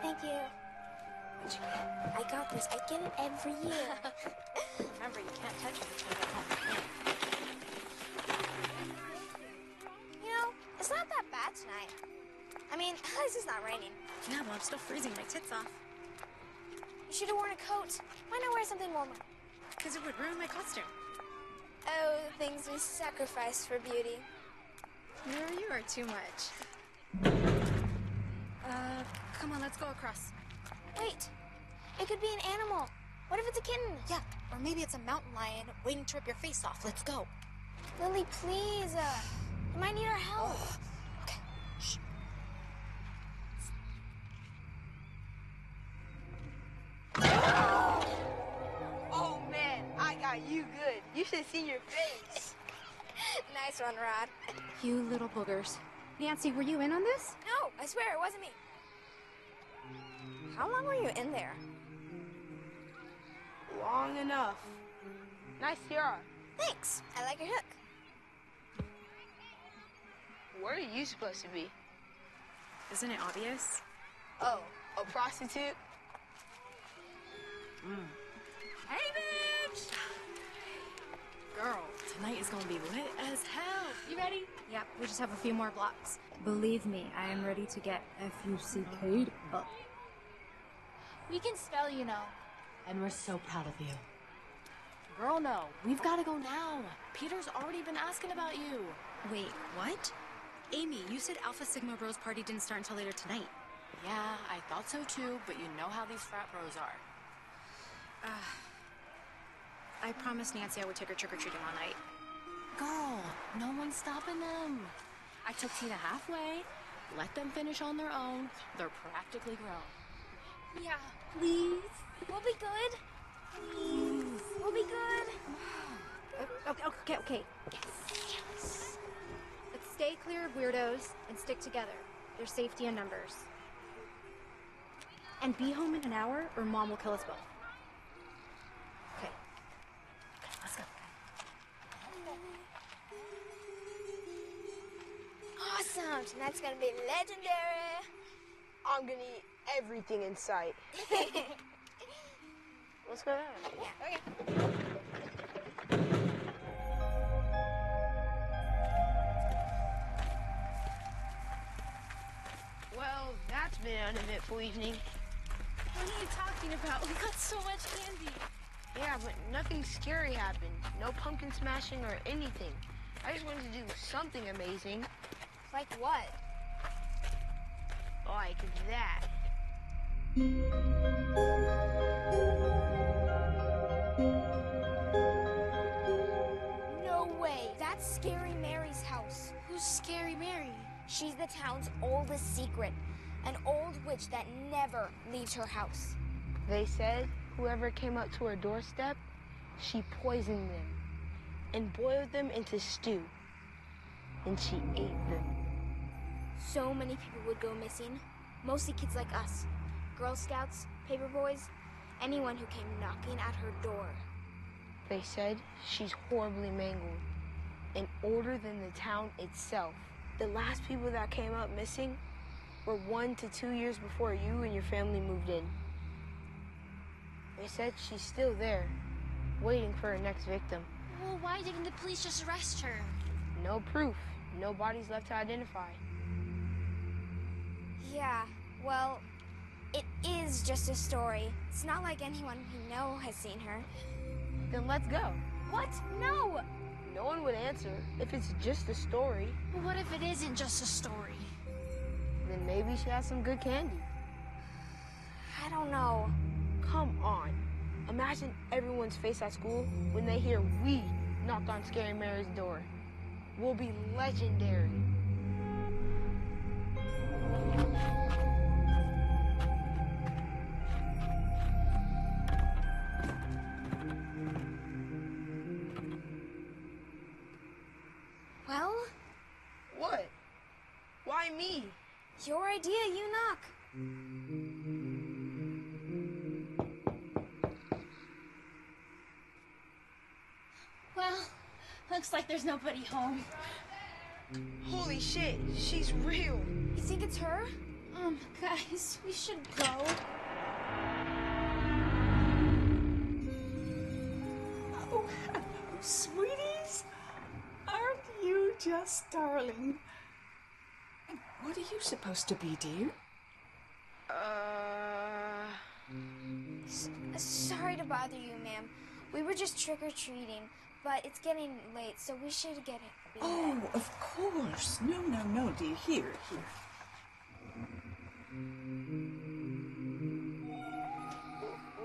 Thank you. I got this. I get it every year. Remember, you can't touch it until you get home. You know, it's not that bad tonight. I mean, at least it's not raining. Yeah, well, I'm still freezing my tits off. You should have worn a coat. Why not wear something warmer? Because it would ruin my costume. Oh, the things we sacrifice for beauty. You are too much. Come on, let's go across. Wait, it could be an animal. What if it's a kitten? Yeah, or maybe it's a mountain lion waiting to rip your face off. Let's go. Lily, please. You might need our help. Oh, okay. Shh. Oh, man, I got you good. You should have seen your face. Nice one, Rod. You little boogers. Nancy, were you in on this? No, I swear it wasn't me. How long were you in there? Long enough. Nice tiara. Thanks. I like your hook. Where are you supposed to be? Isn't it obvious? Oh, a prostitute? Hey, bitch! Girl, tonight is gonna be lit as hell. You ready? Yep, we just have a few more blocks. Believe me, I am ready to get F-U-C-K'd up. We can spell, you know. And we're so proud of you. Girl, no. We've got to go now. Peter's already been asking about you. Wait, what? Amy, you said Alpha Sigma Bros party didn't start until later tonight. Yeah, I thought so too, but you know how these frat bros are. I promised Nancy I would take her trick-or-treating all night. Girl, no one's stopping them. I took Tina halfway. Let them finish on their own. They're practically grown. Yeah, please. We'll be good. Please. We'll be good. Okay. Yes. Let's stay clear of weirdos and stick together. There's safety in numbers. And be home in an hour or Mom will kill us both. Okay. Let's go. Awesome. Tonight's gonna be legendary. I'm gonna eat everything in sight. Let's go down. Yeah. Okay. Well, that's been an uneventful evening. What are you talking about? We got so much candy. Yeah, but nothing scary happened. No pumpkin smashing or anything. I just wanted to do something amazing. Like what? Like that. No way. That's Scary Mary's house. Who's Scary Mary? She's the town's oldest secret. An old witch that never leaves her house. They said whoever came up to her doorstep, she poisoned them and boiled them into stew. And she ate them. So many people would go missing. Mostly kids like us. Girl Scouts, paper boys, anyone who came knocking at her door. They said she's horribly mangled and older than the town itself. The last people that came up missing were 1 to 2 years before you and your family moved in. They said she's still there, waiting for her next victim. Well, why didn't the police just arrest her? No proof. No bodies left to identify. Yeah, well, it is just a story. It's not like anyone we know has seen her. Then let's go. What? No! No one would answer if it's just a story. Well, what if it isn't just a story? Then maybe she has some good candy. I don't know. Come on. Imagine everyone's face at school when they hear we knocked on Scary Mary's door. We'll be legendary. Well? What? Why me? Your idea, you knock. Well, looks like there's nobody home. Holy shit, she's real. You think it's her? Guys, we should go. Oh, hello, sweeties. Aren't you just darling? What are you supposed to be, dear? Sorry to bother you, ma'am. We were just trick-or-treating, but it's getting late, so we should get it. Oh, of course. No, dear. Here.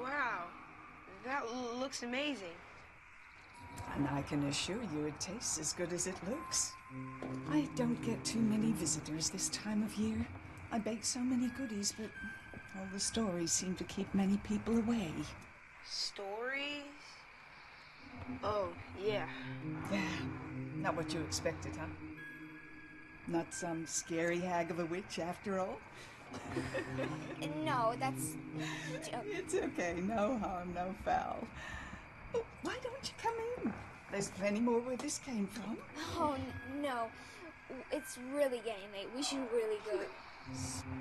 Wow, that looks amazing. And I can assure you it tastes as good as it looks. I don't get too many visitors this time of year. I bake so many goodies, but all the stories seem to keep many people away. Stories? Oh, yeah. Yeah, not what you expected, huh? Not some scary hag of a witch after all? No, that's... It's okay, no harm, no foul. Oh, why don't you come in? There's plenty more where this came from. Oh, no. It's really getting late. We should really go.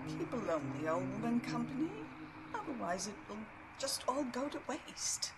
Keep a lonely old woman company. Otherwise it will just all go to waste.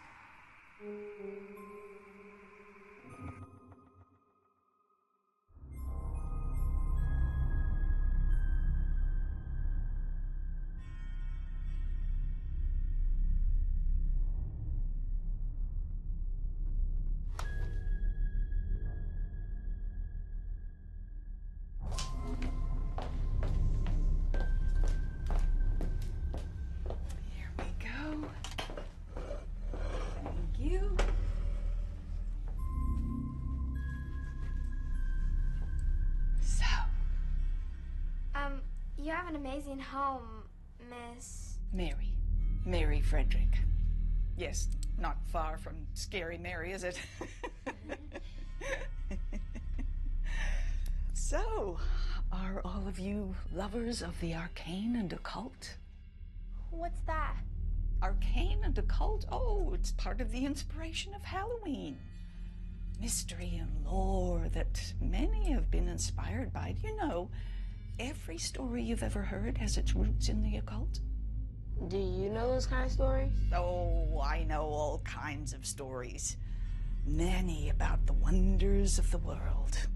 Here we go. Thank you. So, You have an amazing home, Miss... Mary Frederick. Yes, not far from Scary Mary, is it? So, are all of you lovers of the arcane and occult? What's that? Arcane and occult? Oh, it's part of the inspiration of Halloween. Mystery and lore that many have been inspired by. Do you know, every story you've ever heard has its roots in the occult? Do you know those kind of stories? Oh, I know all kinds of stories. Many about the wonders of the world.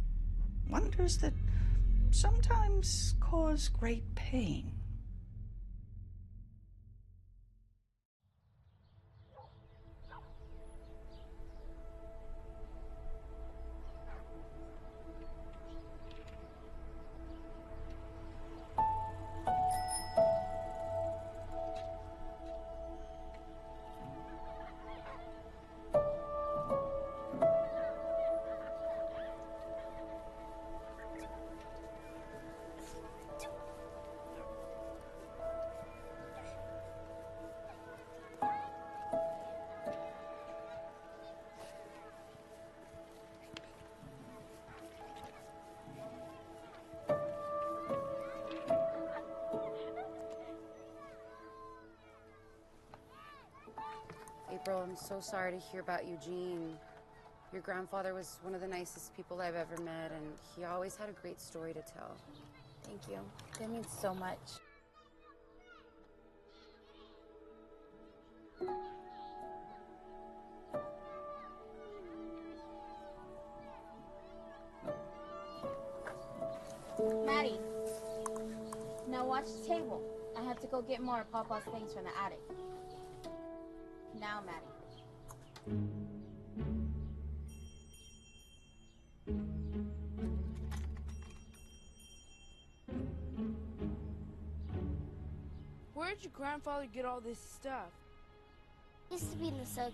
Wonders that sometimes cause great pain. April, I'm so sorry to hear about Eugene. Your grandfather was one of the nicest people I've ever met, and he always had a great story to tell. Thank you. That means so much. Maddie, now watch the table. I have to go get more of Papa's things from the attic. Now, Maddie. Where'd your grandfather get all this stuff? Used to be in the circus.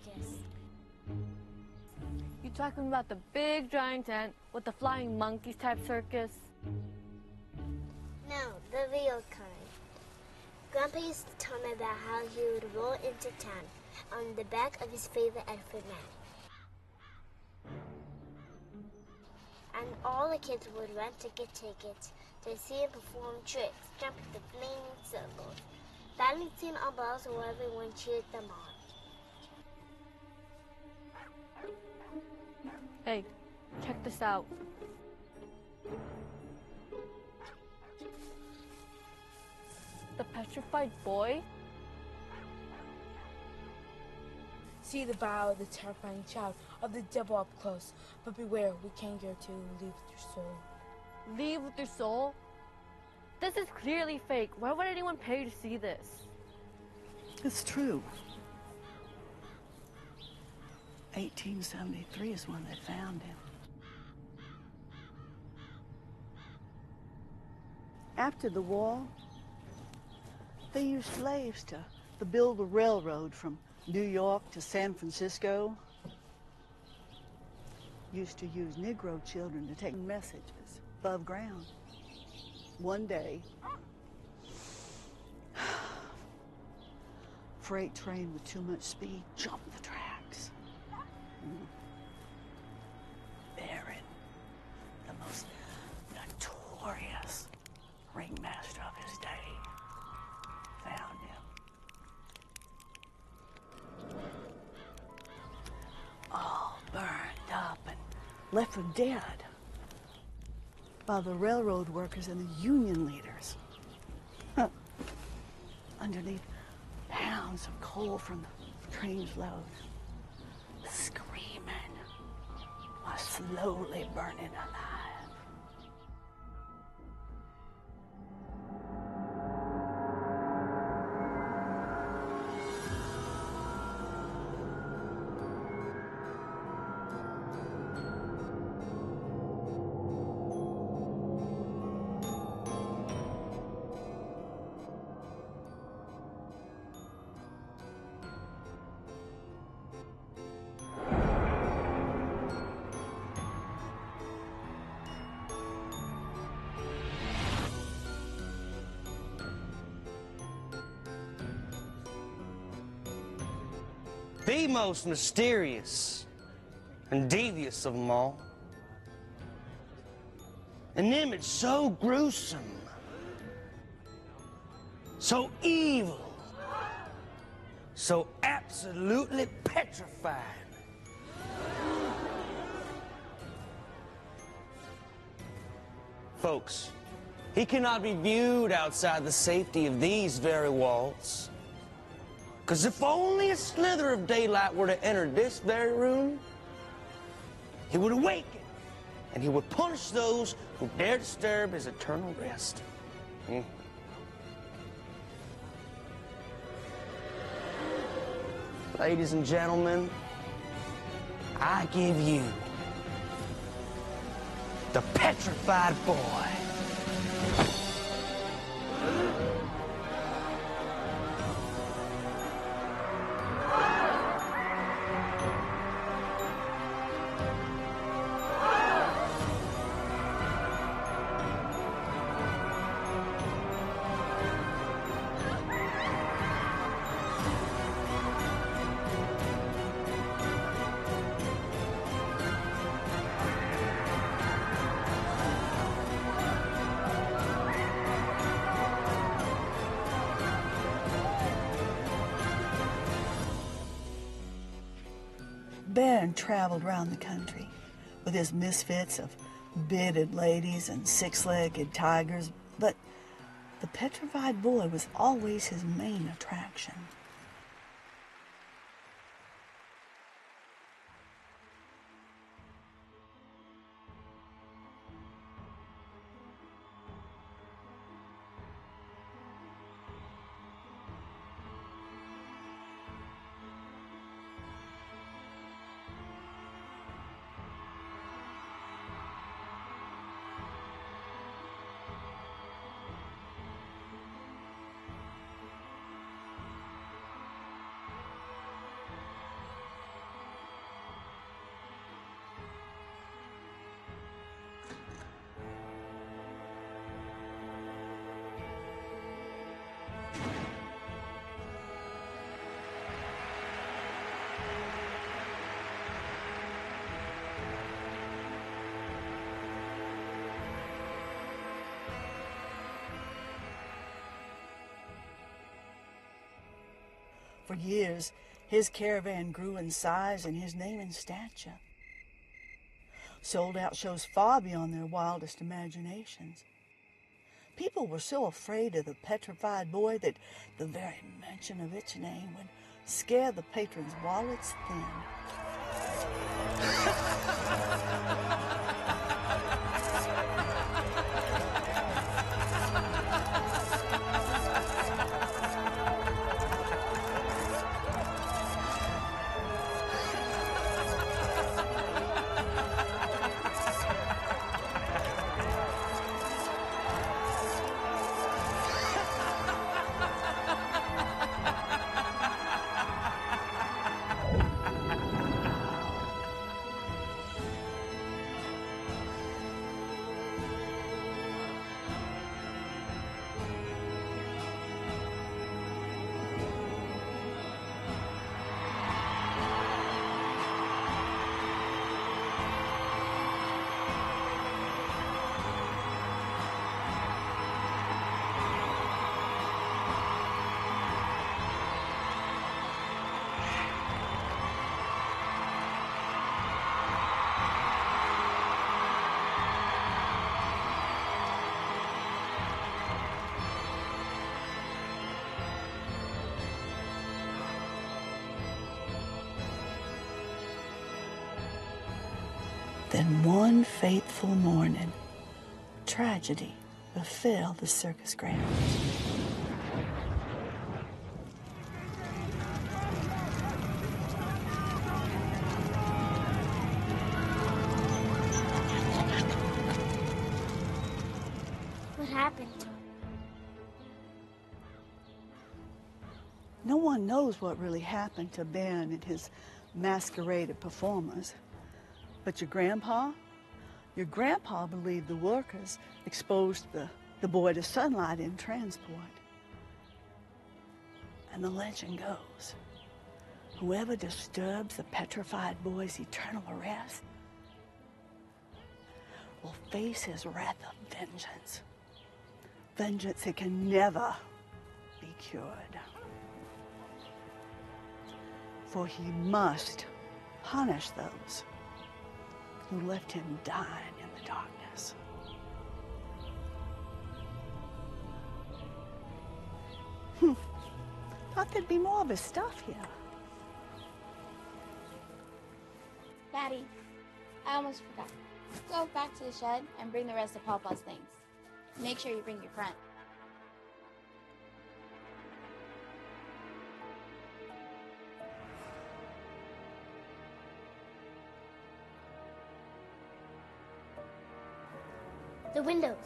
You talking about the big giant tent with the flying monkeys type circus? No, the real kind. Grandpa used to tell me about how he would roll into town on the back of his favorite elephant man. And all the kids would run to get tickets to see him perform tricks, jumping the flaming circles, balancing on balls while everyone cheered them on. Hey, check this out. The petrified boy? See the bow of the terrifying child of the devil up close, but beware, we can't go to leave with your soul. Leave with your soul? This is clearly fake. Why would anyone pay to see this? It's true. 1873 is when they found him. After the war, they used slaves to build a railroad from New York to San Francisco. Used to use Negro children to take messages above ground. One day, freight train with too much speed jumped the tracks. Vernon, the most notorious ringmaster of his day, found him. All burned up and left for dead by the railroad workers and the union leaders. Underneath pounds of coal from the train's load, screaming while slowly burning alive. The most mysterious and devious of them all. An image so gruesome, so evil, so absolutely petrified. Folks, he cannot be viewed outside the safety of these very walls. Because if only a slither of daylight were to enter this very room, he would awaken, and he would punish those who dare disturb his eternal rest. Ladies and gentlemen, I give you the Petrified Boy. Vernon traveled around the country with his misfits of bearded ladies and six-legged tigers, but the Petrified Boy was always his main attraction. For years, his caravan grew in size and his name in stature. sold out shows far beyond their wildest imaginations. People were so afraid of the petrified boy that the very mention of its name would scare the patrons' wallets thin. Then one fateful morning, tragedy befell the circus grounds. What happened? No one knows what really happened to Ben and his masqueraded performers. But your grandpa believed the workers exposed the boy to sunlight in transport. And the legend goes, whoever disturbs the petrified boy's eternal rest will face his wrath of vengeance. Vengeance that can never be cured. For he must punish those who left him dying in the darkness. Thought there'd be more of his stuff here. Daddy, I almost forgot. Go back to the shed and bring the rest of Papa's things. Make sure you bring your friend. The windows.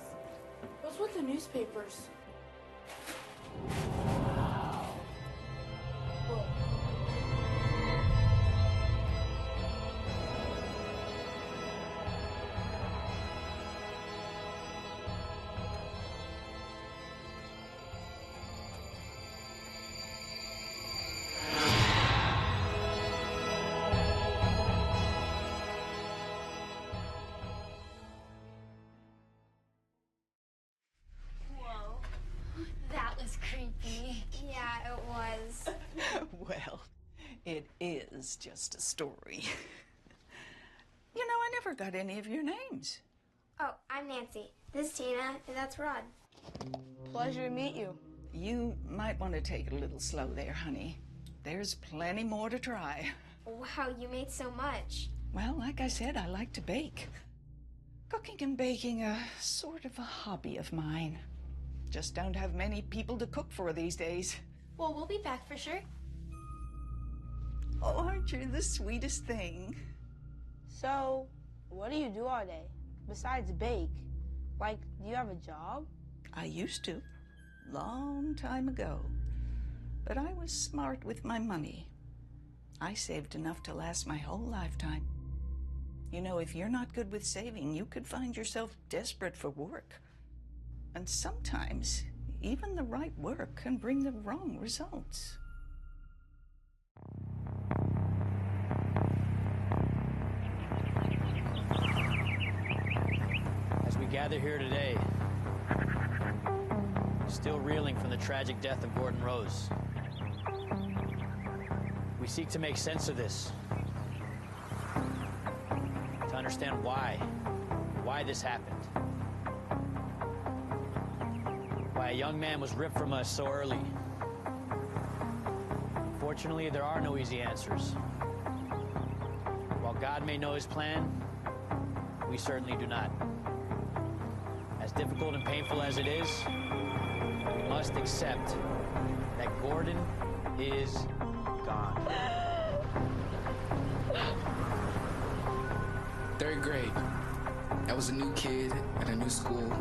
What's with the newspapers? Yeah, it was. Well, it is just a story. You know, I never got any of your names. Oh, I'm Nancy. This is Tina, and that's Rod. Pleasure to meet you. You might want to take it a little slow there, honey. There's plenty more to try. Wow, you made so much. Well, like I said, I like to bake. Cooking and baking a sort of a hobby of mine. Just don't have many people to cook for these days. Well, we'll be back for sure. Oh, aren't you the sweetest thing? So, what do you do all day? Besides bake? Like, do you have a job? I used to. Long time ago. But I was smart with my money. I saved enough to last my whole lifetime. You know, if you're not good with saving, you could find yourself desperate for work. And sometimes, even the right work can bring the wrong results. As we gather here today, still reeling from the tragic death of Gordon Rose, we seek to make sense of this, to understand why this happened. Why a young man was ripped from us so early. Fortunately, there are no easy answers. While God may know his plan, we certainly do not. As difficult and painful as it is, we must accept that Gordon is gone. Third grade. I was a new kid at a new school.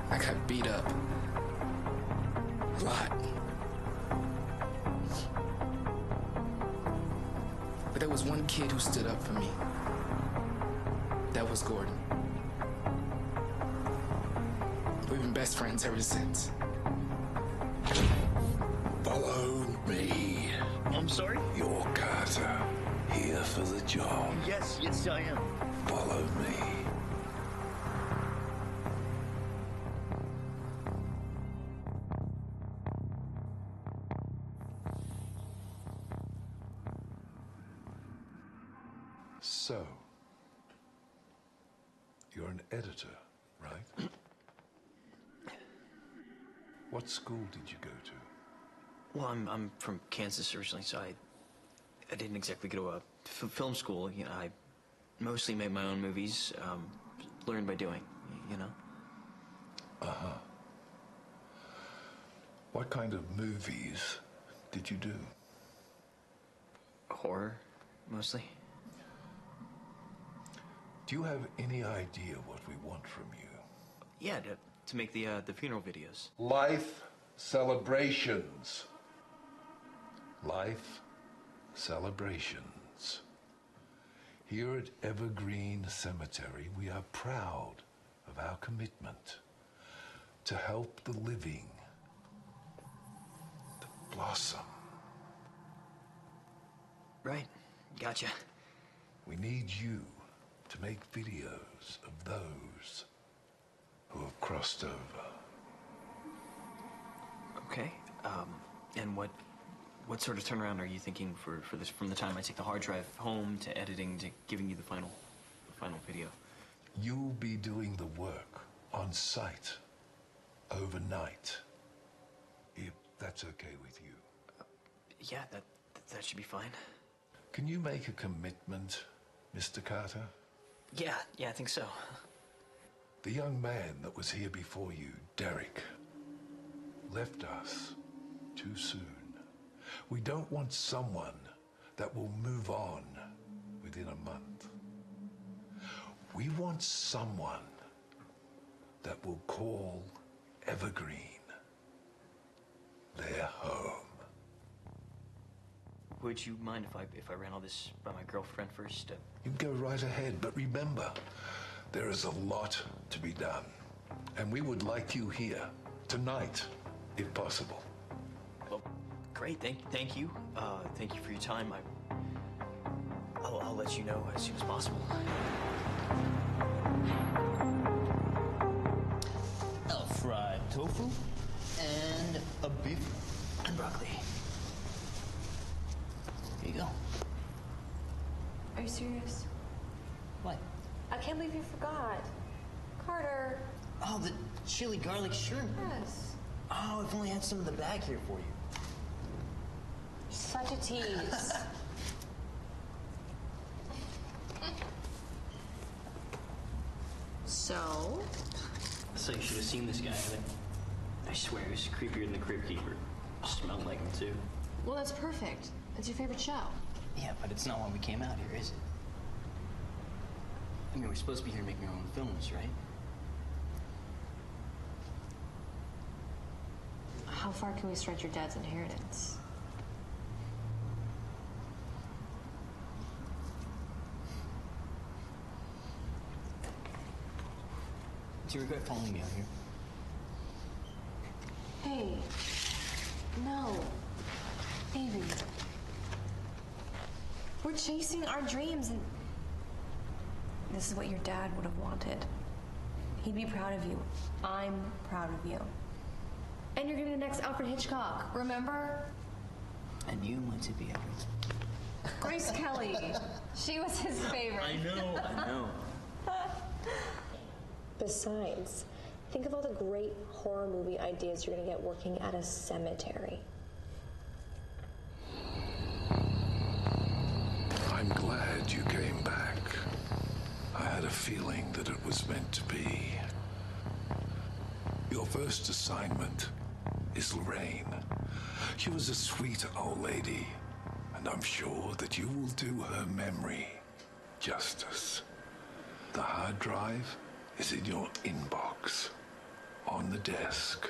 I got beat up. A lot. But there was one kid who stood up for me. That was Gordon. We've been best friends ever since. Follow me. I'm sorry? You're Carter. Here for the job. Yes, I am. Follow me. So, you're an editor, right? What school did you go to? Well, I'm from Kansas originally, so I didn't exactly go to a film school. You know, I mostly made my own movies, learned by doing, you know. Uh-huh. What kind of movies did you do? Horror, mostly. Do you have any idea what we want from you? Yeah, to make the funeral videos. Life celebrations. Life celebrations. Here at Evergreen Cemetery, we are proud of our commitment to help the living to blossom. Right, gotcha. We need you to make videos of those who have crossed over. Okay, and what sort of turnaround are you thinking for this, from the time I take the hard drive home to editing to giving you the final video? You'll be doing the work on site overnight, if that's okay with you. Yeah, that should be fine. Can you make a commitment, Mr. Carter? Yeah, I think so. The young man that was here before you, Derek, left us too soon. We don't want someone that will move on within a month. We want someone that will call Evergreen their home. Would you mind if I ran all this by my girlfriend first? You can go right ahead, but remember, there is a lot to be done. And we would like you here tonight, if possible. Well, great. Thank you. Thank you for your time. I'll let you know as soon as possible. A fried tofu and a beef and broccoli. Here you go. Are you serious? What? I can't believe you forgot. Carter. Oh, the chili garlic shrimp. Yes. Oh, I've only had some of the bag here for you. Such a tease. So? So you should have seen this guy. I swear, he was creepier than the Crypt Keeper. Smelled like him, too. Well, that's perfect. It's your favorite show. Yeah, but it's not why we came out here, is it? I mean, we're supposed to be here making our own films, right? How far can we stretch your dad's inheritance? Do you regret following me out here? Hey. No. Baby. We're chasing our dreams, and this is what your dad would have wanted. He'd be proud of you. I'm proud of you. And you're gonna be the next Alfred Hitchcock, remember? And you want to be everything. Grace Kelly. She was his favorite. I know. Besides, think of all the great horror movie ideas you're gonna get working at a cemetery. I'm glad you came back. I had a feeling that it was meant to be. Your first assignment is Lorraine. She was a sweet old lady, and I'm sure that you will do her memory justice. The hard drive is in your inbox, on the desk.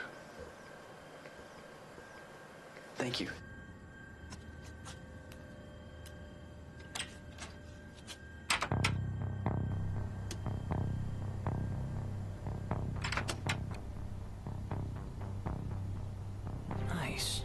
Thank you. Nice.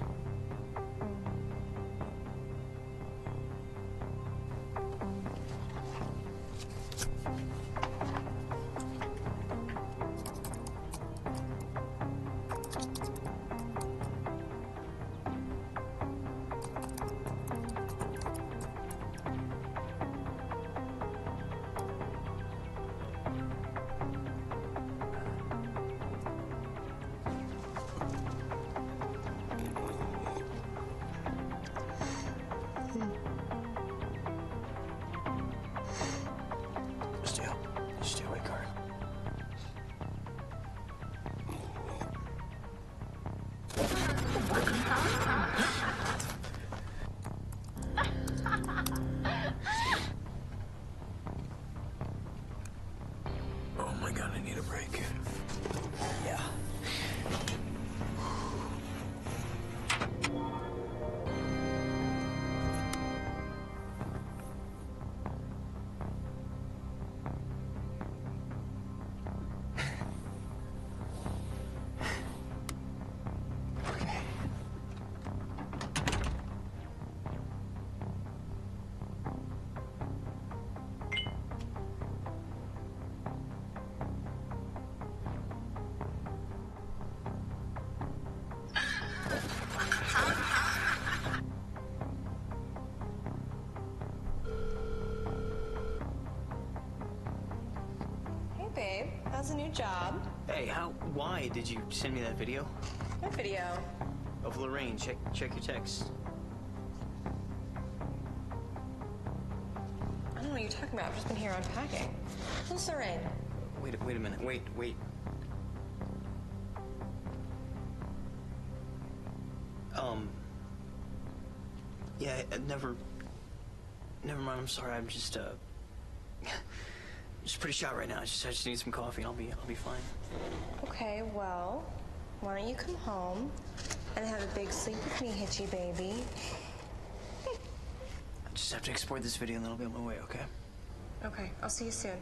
Stay awake, Art. Oh my God, I need a break. Yeah. Hey, babe. How's the new job? Hey, why did you send me that video? What video? Of Lorraine. Check your text. I don't know what you're talking about. I've just been here unpacking. Who's Lorraine? Wait a minute. Wait. Yeah, never mind. I'm sorry. I'm just pretty shot right now. I just need some coffee and I'll be fine. Okay, well, why don't you come home and have a big sleep with me, Hitchy baby? I just have to export this video and then I'll be on my way, okay? Okay, I'll see you soon.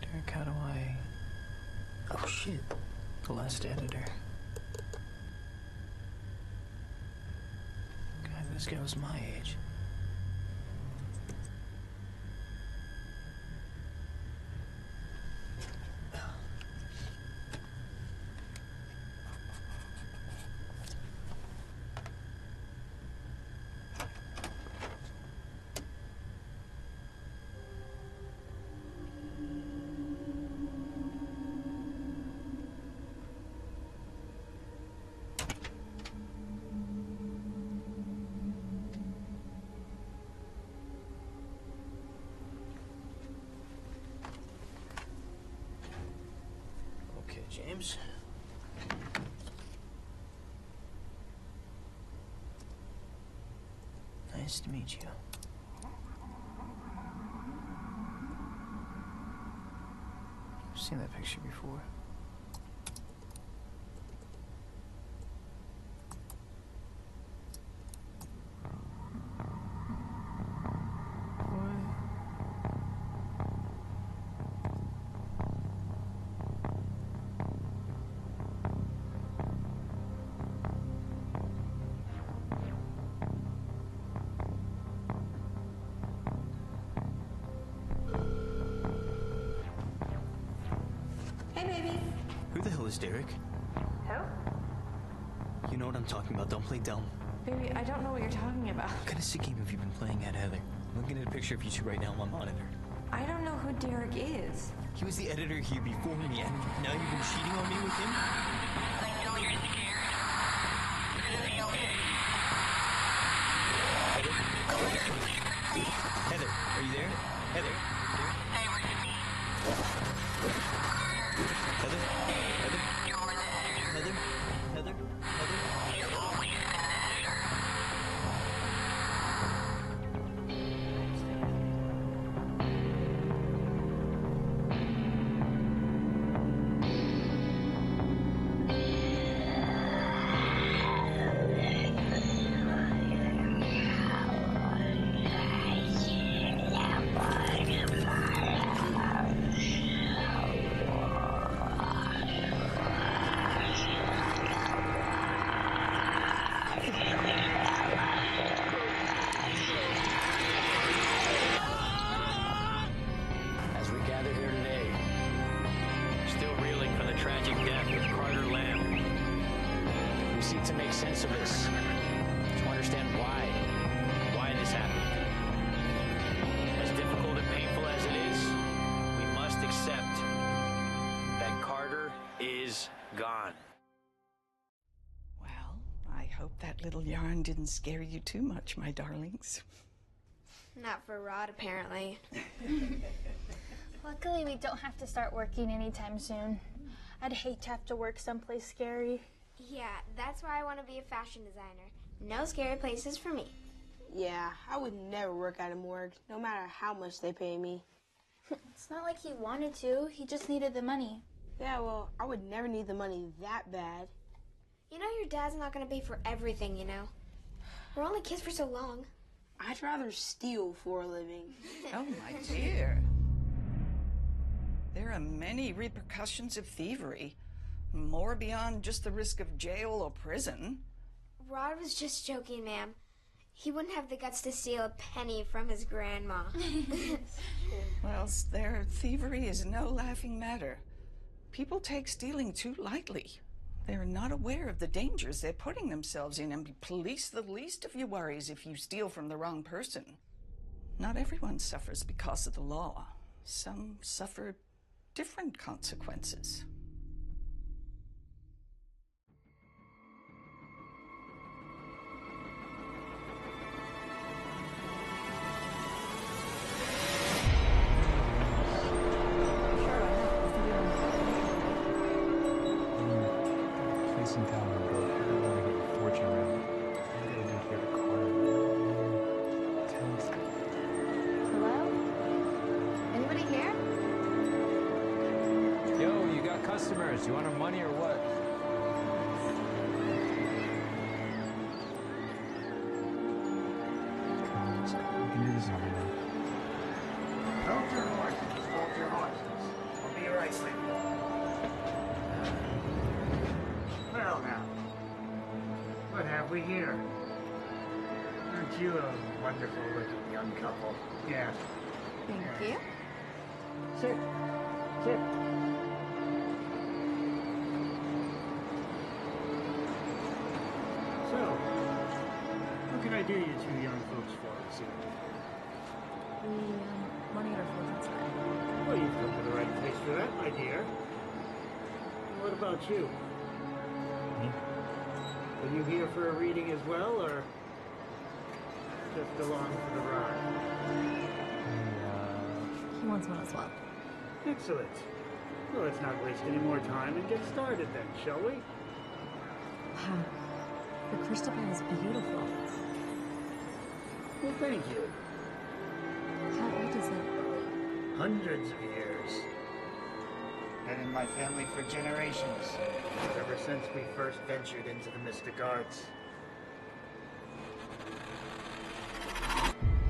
Derek, how do I... Oh, shit. The last editor. God, this guy was my age. James. Nice to meet you. I've seen that picture before. this Derek? Who? You know what I'm talking about. Don't play dumb. Baby, I don't know what you're talking about. What kind of sick game have you been playing at, Heather? I'm looking at a picture of you two right now on my monitor. I don't know who Derek is. He was the editor here before me, and now you've been cheating on me with him? I know you're scared. It's okay. Heather, are you there? Heather? Hey, what do you mean? Heather? Heather? You're the editor. Heather? Heather? Heather? You've always been an editor. As we gather here today, still reeling from the tragic death of Carter Lamb, we seek to make sense of this, to understand why this happened. As difficult and painful as it is, we must accept that Carter is gone. Well, I hope that little yarn didn't scare you too much, my darlings. Not for Rod, apparently. Luckily, we don't have to start working anytime soon. I'd hate to have to work someplace scary. Yeah, that's why I want to be a fashion designer. No scary places for me. Yeah, I would never work at a morgue, no matter how much they pay me. It's not like he wanted to. He just needed the money. Yeah, well, I would never need the money that bad. You know your dad's not going to pay for everything, you know. We're only kids for so long. I'd rather steal for a living. Oh, my dear. There are many repercussions of thievery, more beyond just the risk of jail or prison. Rod was just joking, ma'am. He wouldn't have the guts to steal a penny from his grandma. Well, their thievery is no laughing matter. People take stealing too lightly. They're not aware of the dangers they're putting themselves in, and police the least of your worries if you steal from the wrong person. Not everyone suffers because of the law. Some suffer different consequences. In town and go to get your fortune around. I gotta do here to Carter. Tell me something. Hello? Anybody here? Yo, you got customers. You want our money or what? Come on, let's go. We can do this on our own. Hold your horses. Hold your horses. I'll be right with you. Well now, what have we here? Aren't you a wonderful looking young couple? Yeah. Thank you. Sit. Sit. So, what can I do you two young folks for this evening? We want to get our fortunes read. Well, you've come to the right place for that, my dear. And what about you? Are you here for a reading as well, or just along for the ride? He wants one as well. Excellent. Well, let's not waste any more time and get started then, shall we? Wow. The crystal ball is beautiful. Well, thank you. How old is it? Hundreds of years. Been in my family for generations. Ever since we first ventured into the mystic arts.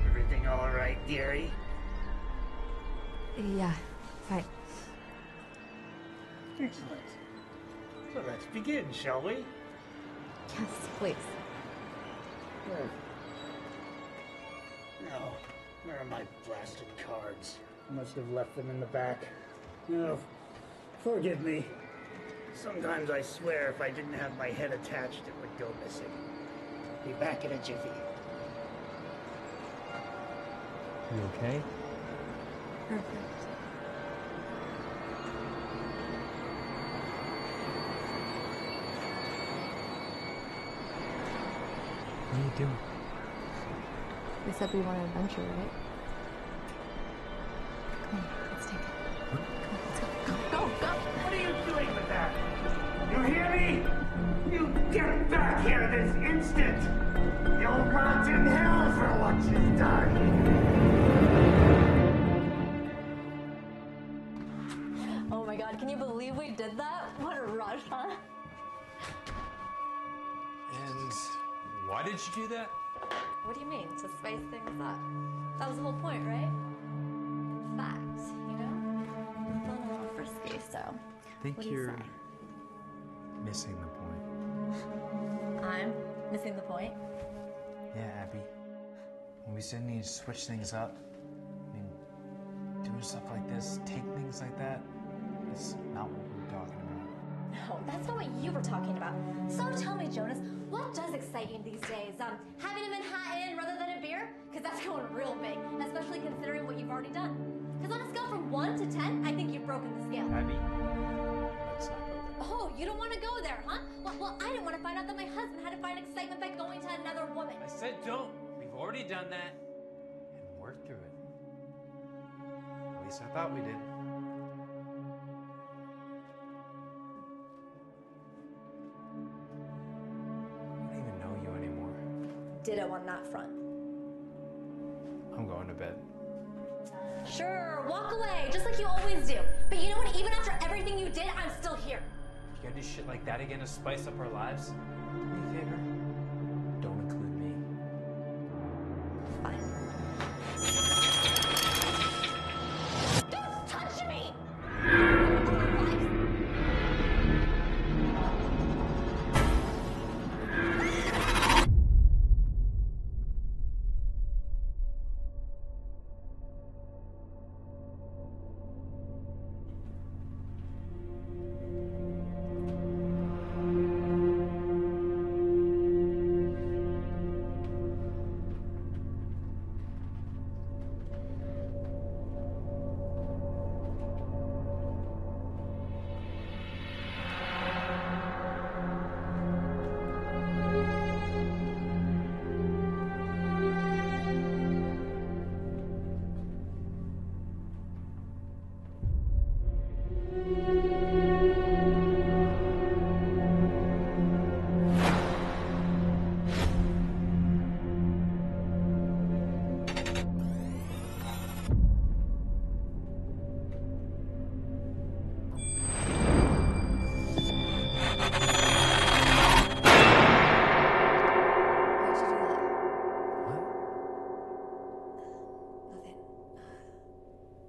Everything all right, dearie? Yeah, fine. Excellent. So let's begin, shall we? Yes, please. Good. Now, where are my blasted cards? I must have left them in the back. No, forgive me. Sometimes I swear if I didn't have my head attached, it would go missing. Be back in a jiffy. You okay? Perfect. What are you doing? We said we want an adventure, right? Come on, let's take it. Come on, let's go. Go, go, go! What are you doing with that? You hear me? You get back here this instant! You'll rot in hell for what you've done! Oh my god, can you believe we did that? What a rush, huh? And why did you do that? What do you mean? To spice things up. That was the whole point, right? In fact, you know? I'm feeling a little frisky, so. I think what do you you're say? missing the point. I'm missing the point. Yeah, Abby. When we said need to switch things up, I mean, doing stuff like this, take things like that, it's not what we were talking about. No, that's not what you were talking about. So tell me, Jonas, what does excite you these days? Having a Manhattan rather than a beer? Because that's going real big, especially considering what you've already done. Because on a scale from 1 to 10, I think you've broken the scale. Abby, let's not go there. Oh, you don't want to go there, huh? Well, I didn't want to find out that my husband had to find excitement by going to another woman. I said don't. We've already done that and worked through it. At least I thought we did. I don't even know you anymore. Ditto on that front. I'm going to bed. Sure, walk away, just like you always do. But you know what? Even after everything you did, I'm still here. You gotta do shit like that again to spice up our lives? Do me a favor. Don't include me. Don't touch me!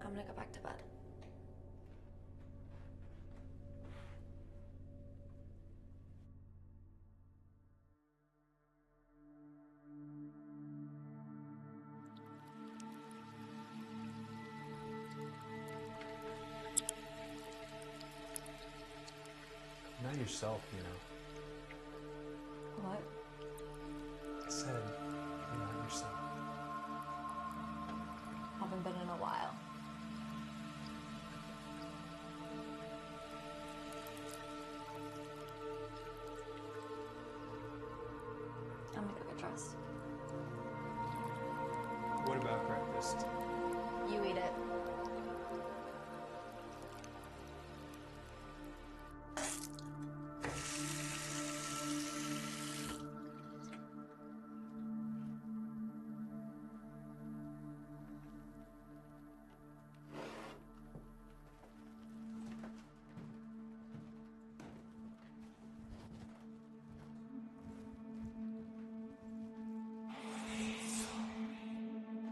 I'm gonna go back to bed. Not yourself, you know. What? I said, you're not yourself. Haven't been in a while. I'm gonna go get dressed. What about breakfast? You eat it.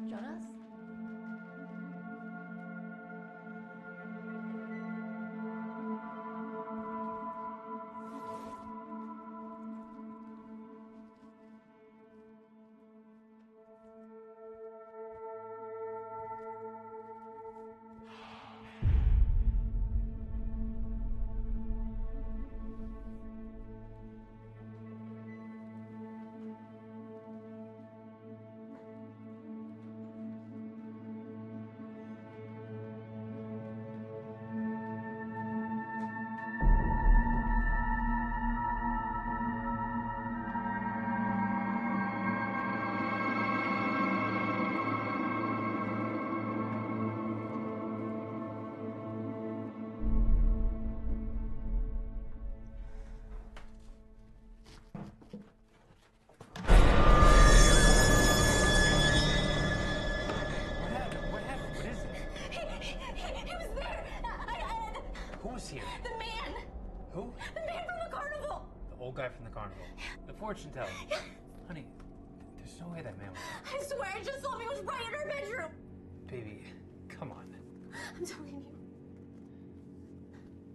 Jonas? Who? The man from the carnival! The old guy from the carnival. The fortune teller. Honey, there's no way that man was... I swear I just saw him. He was right in our bedroom. Baby, come on. I'm telling you.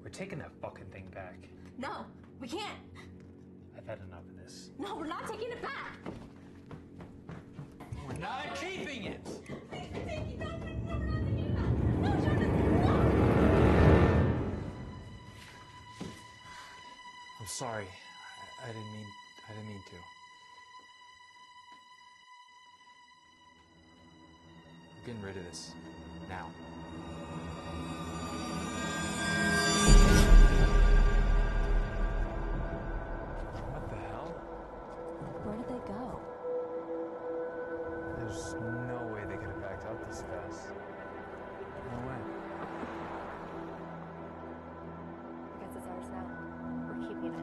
We're taking that fucking thing back. No, we can't. I've had enough of this. No, we're not taking it back. We're not keeping it. I'm sorry. I didn't mean to. We're getting rid of this. Now. What the hell? Where did they go? There's no way they could have backed up this fast. No way. I guess it's ours now. We're keeping it.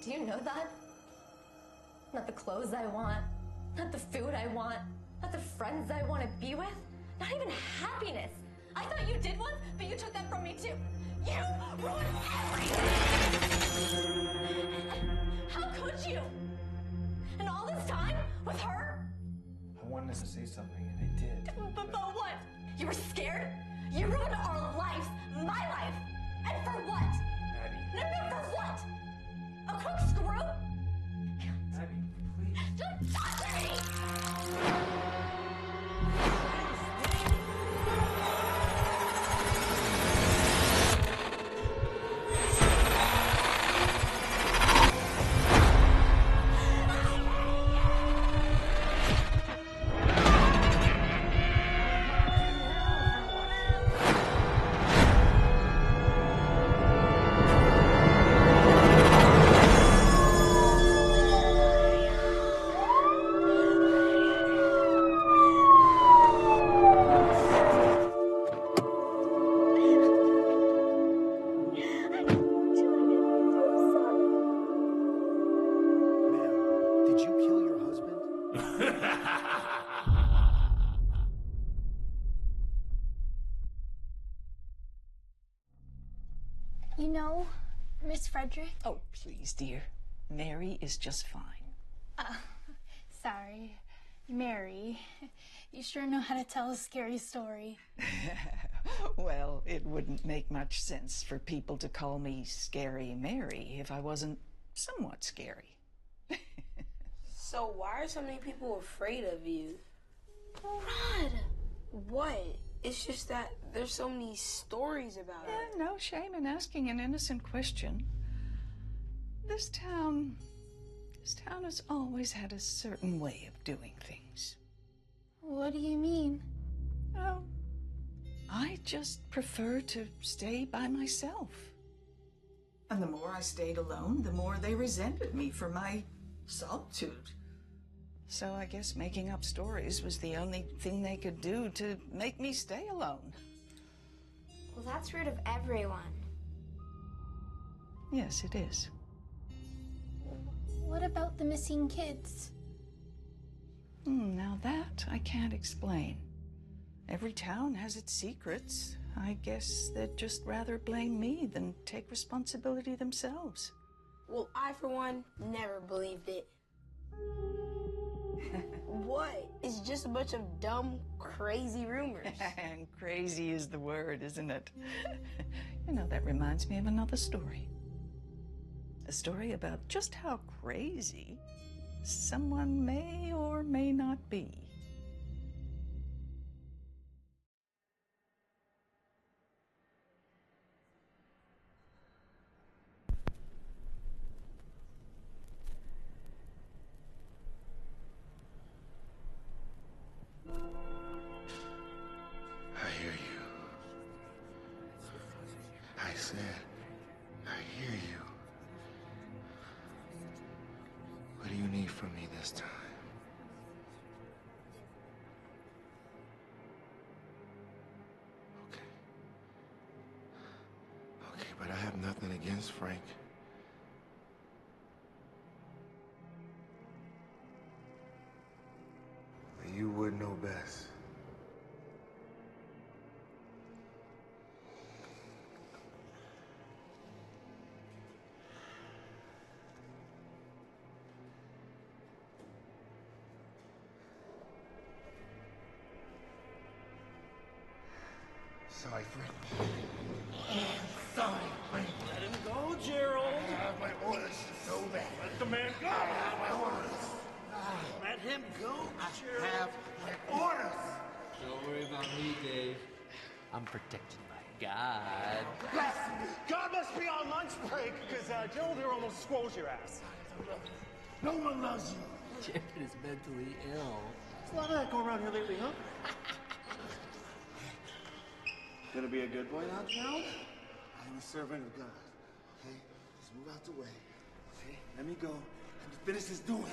Do you know that? Not the clothes I want, not the food I want, not the friends I want to be with, not even happiness. I thought you did once, but you took that from me too. You ruined everything! How could you? And all this time with her? I wanted to say something, and I did. But what? You were scared? You ruined our lives, my life. And for what? Abby. No, for what? A corkscrew? Abby, please. Don't touch me! You know, Miss Frederick? Oh, please, dear. Mary is just fine. Sorry. Mary, you sure know how to tell a scary story. Well, it wouldn't make much sense for people to call me Scary Mary if I wasn't somewhat scary. So why are so many people afraid of you? Rod! What? It's just that there's so many stories about it. No shame in asking an innocent question. This town has always had a certain way of doing things. What do you mean? Well, I just prefer to stay by myself. And the more I stayed alone, the more they resented me for my solitude. So I guess making up stories was the only thing they could do to make me stay alone. Well, that's rude of everyone. Yes, it is. What about the missing kids? Now that I can't explain. Every town has its secrets. I guess they'd just rather blame me than take responsibility themselves. Well, I, for one, never believed it. What? It's just a bunch of dumb, crazy rumors. And crazy is the word, isn't it? You know, that reminds me of another story. A story about just how crazy someone may or may not be. I hear you. I said, I hear you. What do you need from me this time? Okay, but I have nothing against Frank. But you would know best. Sorry, Frank. Sorry, Frank. Let him go, Gerald. I have my orders so bad. Let the man go. I have my orders. Let him go, Gerald. I have my orders. Don't worry about me, Dave. I'm protected by God. Bless me. God must be on lunch break, because Gerald here almost squoze your ass. No one loves you. Jared is mentally ill. There's a lot of that going around here lately, huh? Gonna be a good boy now, Gerald? I am a servant of God. Okay? Just move out the way. Okay? Let me go. Let me finish this doing.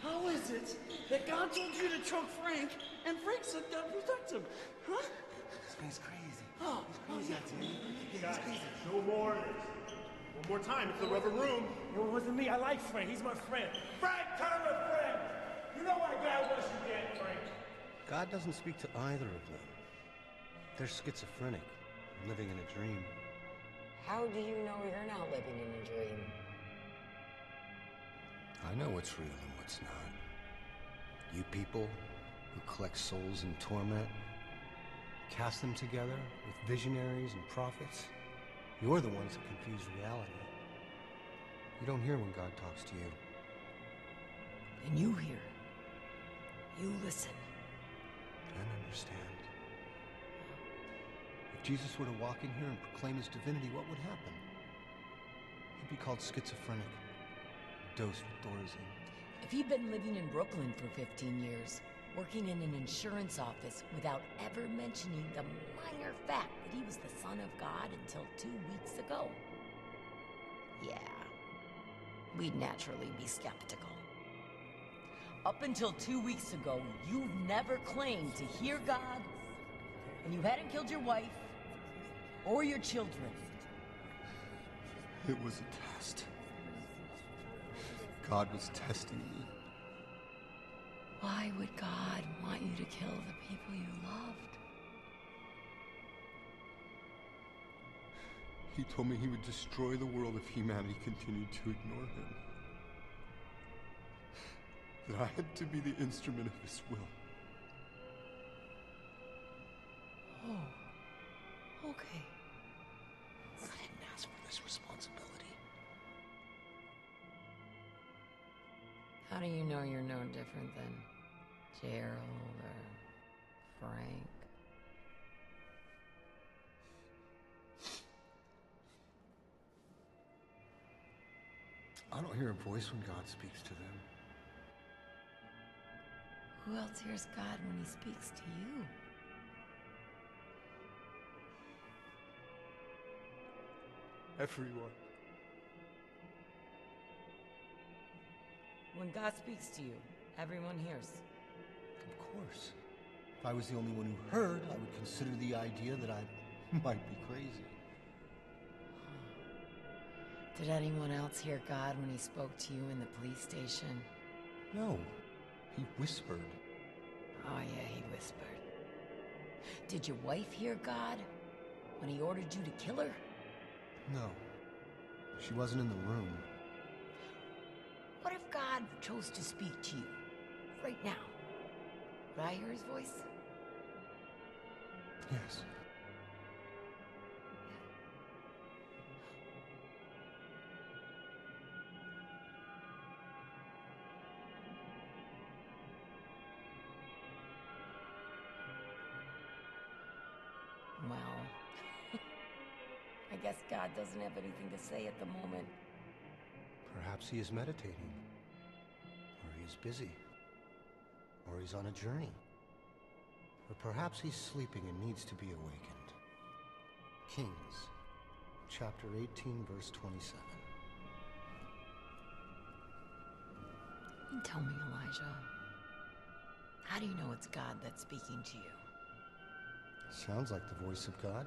How is it that God told you to choke Frank, and Frank said God protects him? Huh? This man's crazy. Oh, He's crazy, I tell you. He's Guys, crazy. no more of this. One more time, it's the rubber room. It wasn't me. I like Frank. He's my friend. Frank, Tyler, friend. You know why God wants you dead, Frank. God doesn't speak to either of them. They're schizophrenic, living in a dream. How do you know you're not living in a dream? I know what's real and what's not. You people who collect souls in torment, cast them together with visionaries and prophets, you're the ones that confuse reality. You don't hear when God talks to you. And you hear. You listen. And understand. If Jesus were to walk in here and proclaim his divinity, what would happen? He'd be called schizophrenic, dosed with Thorazine. If he'd been living in Brooklyn for 15 years, working in an insurance office without ever mentioning the minor fact that he was the Son of God until 2 weeks ago, yeah, we'd naturally be skeptical. Up until 2 weeks ago, you've never claimed to hear God, and you hadn't killed your wife or your children. It was a test. God was testing me. Why would God want you to kill the people you loved? He told me he would destroy the world if humanity continued to ignore him. That I had to be the instrument of his will. Oh, okay. I didn't ask for this responsibility. How do you know you're no different than Gerald or Frank? I don't hear a voice when God speaks to them. Who else hears God when he speaks to you? Everyone. When God speaks to you, Everyone hears. Of course. If I was the only one who heard, I would consider the idea that I might be crazy. Did anyone else hear God when he spoke to you in the police station? No. He whispered. Oh yeah, he whispered. Did your wife hear God when he ordered you to kill her? No. She wasn't in the room. What if God chose to speak to you right now? Would I hear his voice? Yes. Well, I guess God doesn't have anything to say at the moment. Perhaps he is meditating. Or he is busy. Or he's on a journey. Or perhaps he's sleeping and needs to be awakened. Kings, chapter 18, verse 27. Tell me, Elijah, how do you know it's God that's speaking to you? Sounds like the voice of God.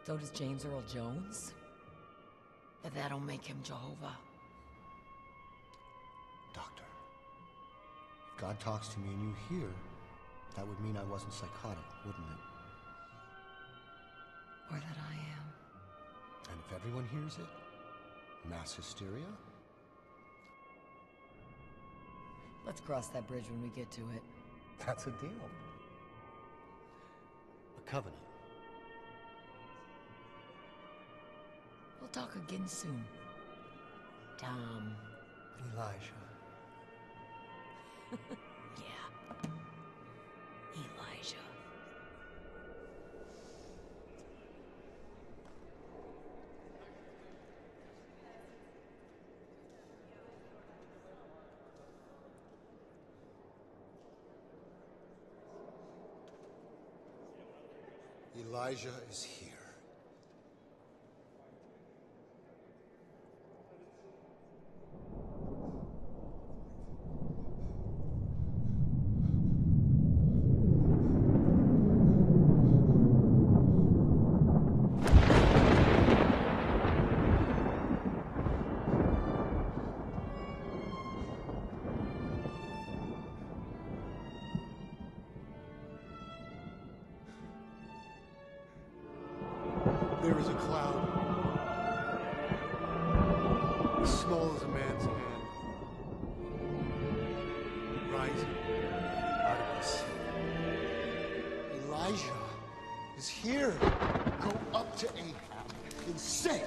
So does James Earl Jones? But that don't make him Jehovah. Doctor, if God talks to me and you hear, that would mean I wasn't psychotic, wouldn't it? Or that I am. And if everyone hears it, mass hysteria? Let's cross that bridge when we get to it. That's a deal. A covenant. We'll talk again soon. Tom. Elijah. Yeah. Elijah. Elijah is here. There is a cloud, as small as a man's hand, rising out of the sea. Elijah is here. Go up to Ahab and say,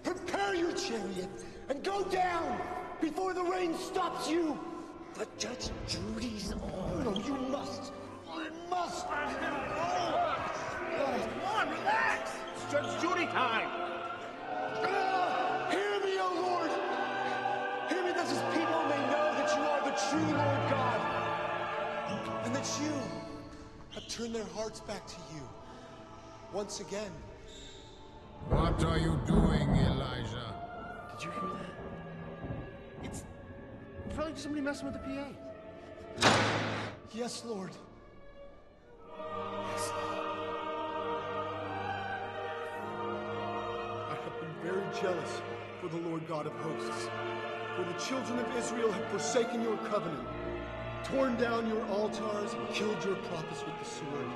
prepare your chariot and go down before the rain stops you. But Judge Judy's on. No, you must. You must. Come on, relax. Judge Judy time! Hear me, O Lord! Hear me that his people may know that you are the true Lord God, and that you have turned their hearts back to you once again. What are you doing, Elijah? Did you hear that? It's probably just somebody messing with the PA. Yes, Lord. Yes, Lord. Very jealous for the Lord God of hosts. For the children of Israel have forsaken your covenant, torn down your altars, and killed your prophets with the sword.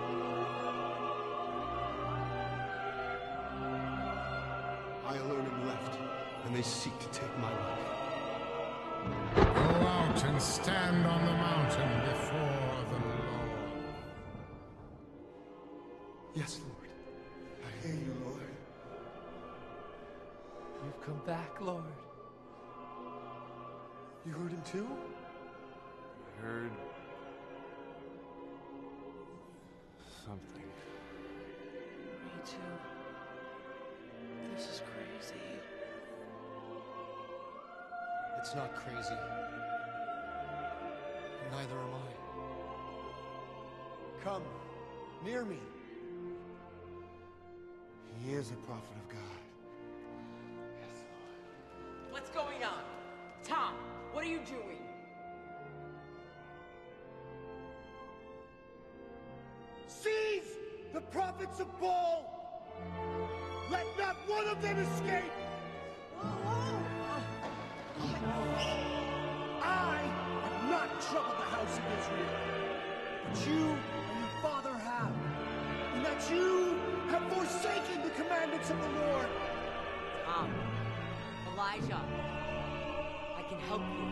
I alone am left, and they seek to take my life. Go out and stand on the mountain before the Lord. Yes, Lord. I hear you, Lord. You've come back, Lord. You heard him too? I heard something. Me too. This is crazy. It's not crazy. Neither am I. Come, near me. He is a prophet of God. What's going on? Tom, what are you doing? prophets of Baal. Let not one of them escape. I have not troubled the house of Israel, but you and your father have, in that you have forsaken the commandments of the Lord. Tom, Elijah, I can help you.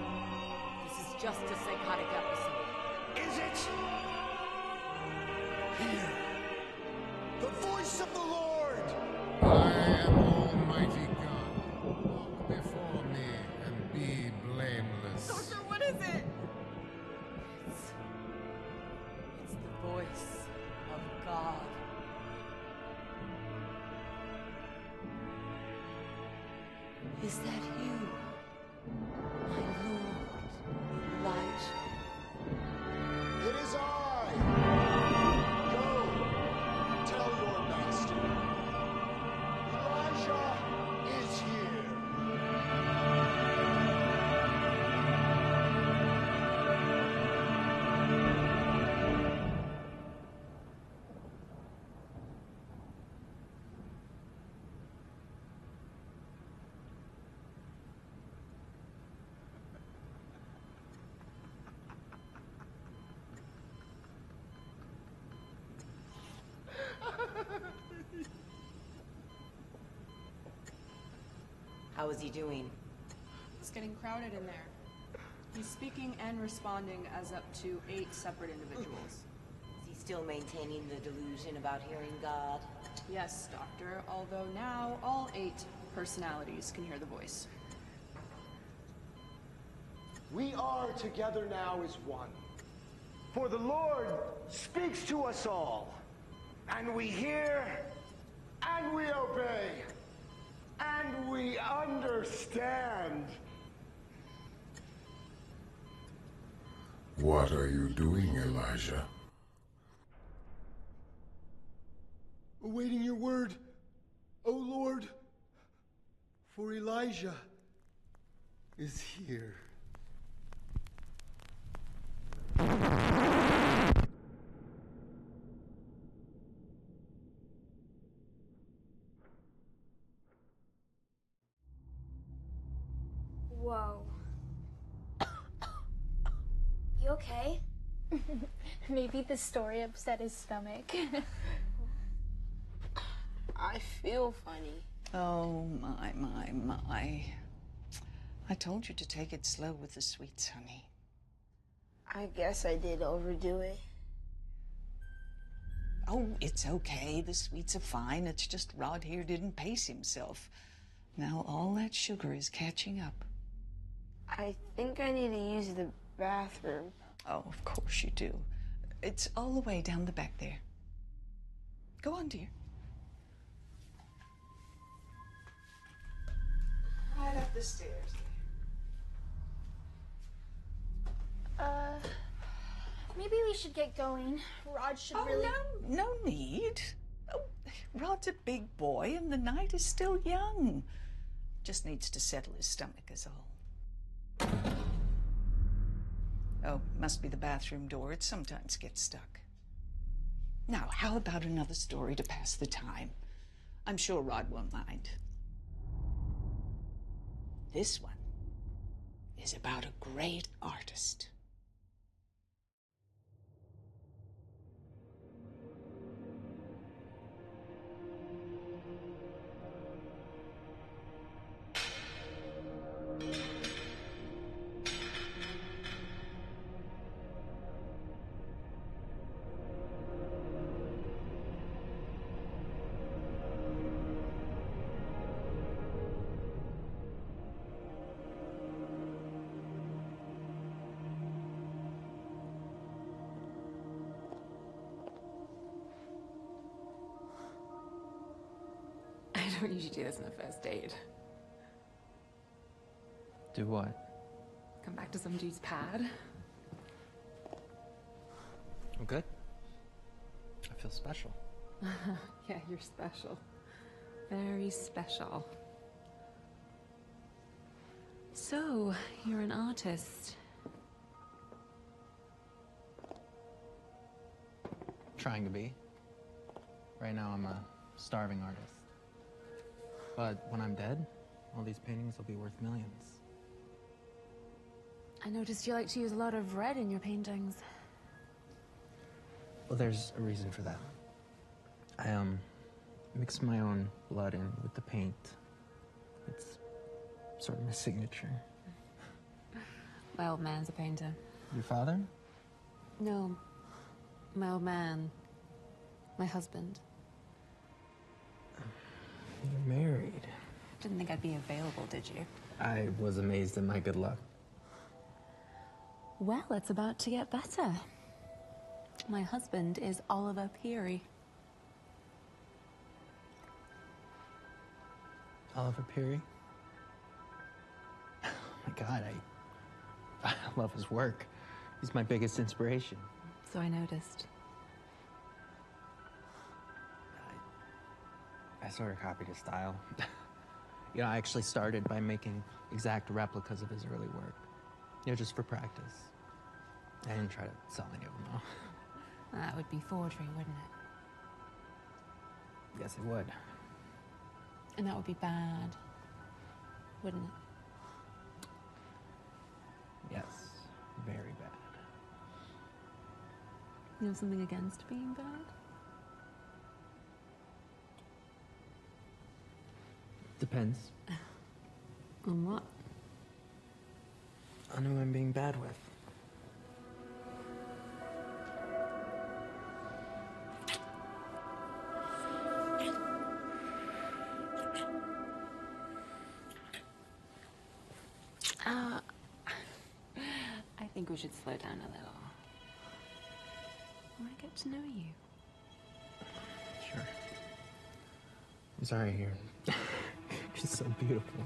This is just a psychotic episode. Is it? Hear the voice of the Lord. I am Almighty God. Walk before me and be blameless. Doctor, what is it? It's the voice of God. Is that you, my Lord, Elijah? It is I. Go, tell your master. Elijah is here. How is he doing? It's getting crowded in there. He's speaking and responding as up to 8 separate individuals. Is he still maintaining the delusion about hearing God? Yes, Doctor, although now all 8 personalities can hear the voice. We are together now as one. For the Lord speaks to us all, and we hear, and we obey, and we understand. What are you doing, Elijah? Awaiting your word, O Lord, for Elijah is here. Whoa. You okay? Maybe the story upset his stomach. I feel funny. Oh, my. I told you to take it slow with the sweets, honey. I guess I did overdo it. Oh, it's okay. The sweets are fine. It's just Rod here didn't pace himself. Now all that sugar is catching up. I think I need to use the bathroom. Oh, of course you do. It's all the way down the back there. Go on, dear. Right up the stairs. Maybe we should get going. Rod should really... No need. Oh, Rod's a big boy and the night is still young. Just needs to settle his stomach is all. Oh, must be the bathroom door. It sometimes gets stuck. Now, how about another story to pass the time? I'm sure Rod won't mind. This one is about a great artist. I don't usually do this on a first date. Do what? Come back to some dude's pad. I'm good. I feel special. Yeah, you're special. Very special. So, you're an artist. Trying to be. Right now, I'm a starving artist. But when I'm dead, all these paintings will be worth millions. I noticed you like to use a lot of red in your paintings. Well, there's a reason for that. I, mix my own blood in with the paint. It's sort of my signature. My old man's a painter. Your father? No, my old man. My husband. You're married. Didn't think I'd be available, did you? I was amazed at my good luck. Well, it's about to get better. My husband is Oliver Peary. Oliver Peary? Oh my God, I love his work. He's my biggest inspiration. So I noticed. I sort of copied his style. You know, I actually started by making exact replicas of his early work. You know, just for practice. I didn't try to sell any of them, though. That would be forgery, wouldn't it? Yes, it would. And that would be bad, wouldn't it? Yes, very bad. You have something against being bad? Depends. On what? On who I'm being bad with. I think we should slow down a little. I want to get to know you. Sure. I'm sorry you're just so beautiful.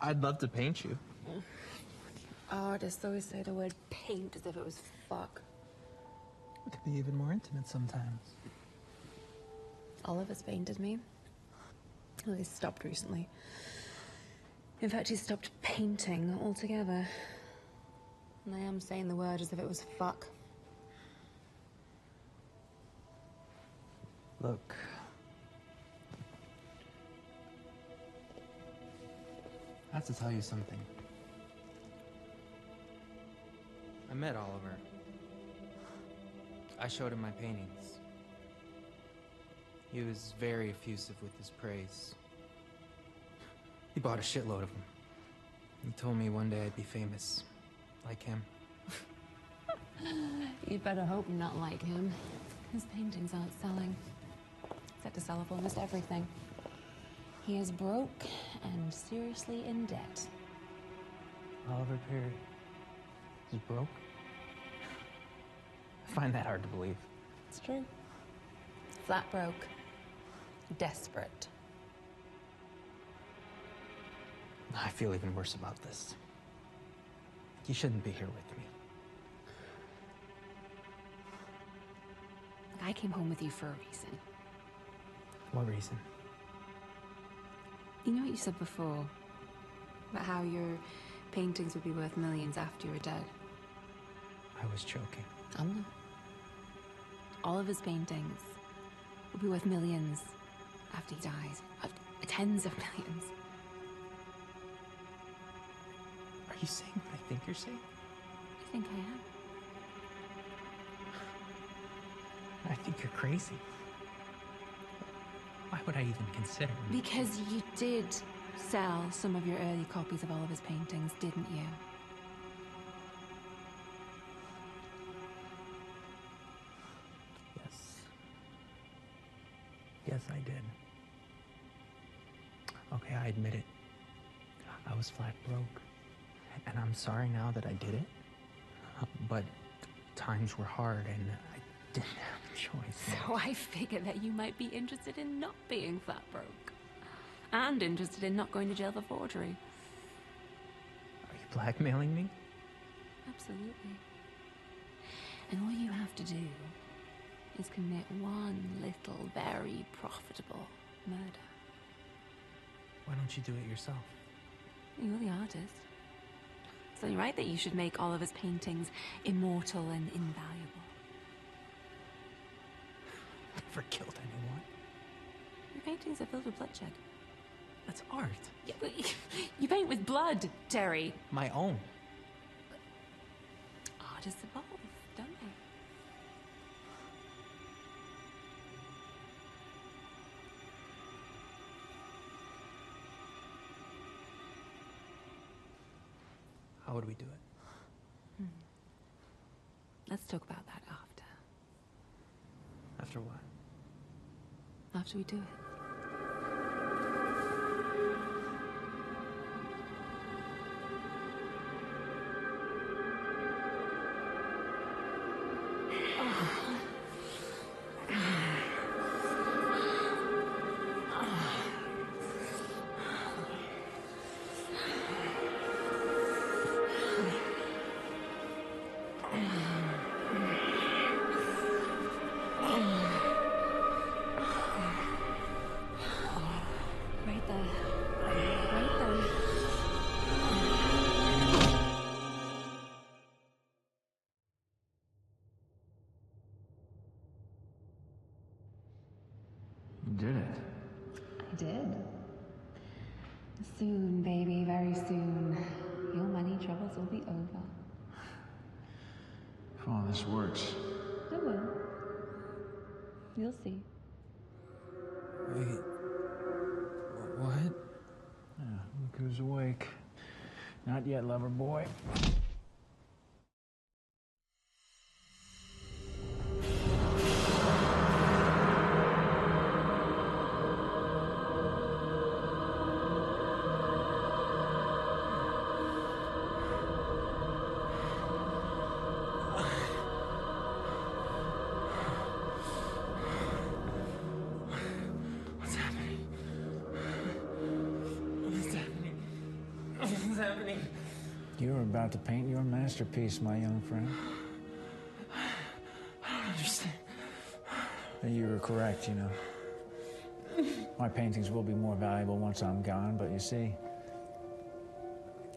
I'd love to paint you. Artists always say the word paint as if it was fuck. It could be even more intimate sometimes. Oliver's painted me. Well, he's stopped recently. In fact, he's stopped painting altogether. And I am saying the word as if it was fuck. Look. I have to tell you something. I met Oliver. I showed him my paintings. He was very effusive with his praise. He bought a shitload of them. He told me one day I'd be famous, like him. You'd better hope not like him. His paintings aren't selling. Set to sell off almost everything. He is broke and seriously in debt. Oliver Peary is broke? I find that hard to believe. It's true. Flat broke. Desperate. I feel even worse about this. You shouldn't be here with me. I came home with you for a reason. What reason? You know what you said before? About how your paintings would be worth millions after you were dead? I was joking. I'm not. All of his paintings would be worth millions after he dies. Tens of millions. Are you saying what I think you're saying? I think I am. I think you're crazy. Why would I even consider it? Because you did sell some of your early copies of all of his paintings, didn't you? Yes. Yes, I did. Okay, I admit it. I was flat broke. And I'm sorry now that I did it. But times were hard and I didn't have a choice. So I figured that you might be interested in not being flat broke. And interested in not going to jail for forgery. Are you blackmailing me? Absolutely. And all you have to do is commit one little, very profitable murder. Why don't you do it yourself? You're the artist. It's only right that you should make all of his paintings immortal and invaluable. Never killed Your paintings are filled with bloodshed. That's art. Yeah, but you paint with blood, Terry. My own. Artists evolve, don't they? How would we do it? Let's talk about that after. After what? After we do it. Right there. Right there. You did it. I did. Soon, baby, very soon. Your money troubles will be over. If all this works. It will. You'll see. Wait. What? Yeah, look who's awake. Not yet, lover boy. What's happening? What's happening? What's happening? You're about to paint your masterpiece, my young friend. I don't understand. You were correct, you know. My paintings will be more valuable once I'm gone, but you see,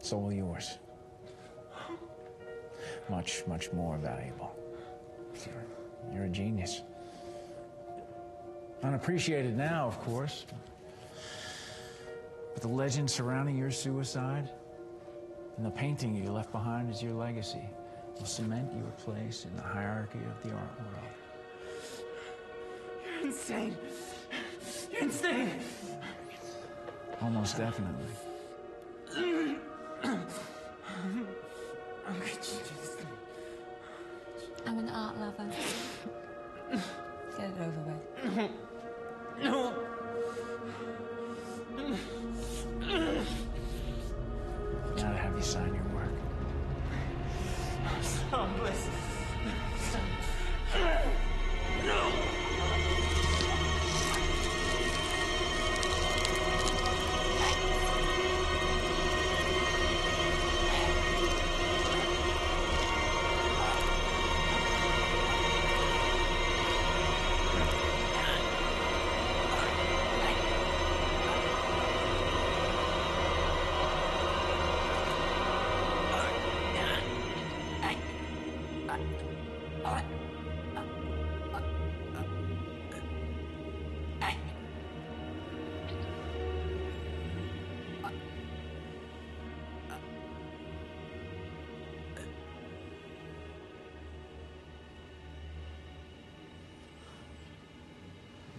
so will yours. Much, much more valuable. You're a genius. Unappreciated now, of course. But the legend surrounding your suicide and the painting you left behind as your legacy will cement your place in the hierarchy of the art world. You're insane. You're insane. Almost definitely. How could you do this to me? I'm an art lover. Get it over with. No. Now to have you sign your work. Stop, please. Stop. No.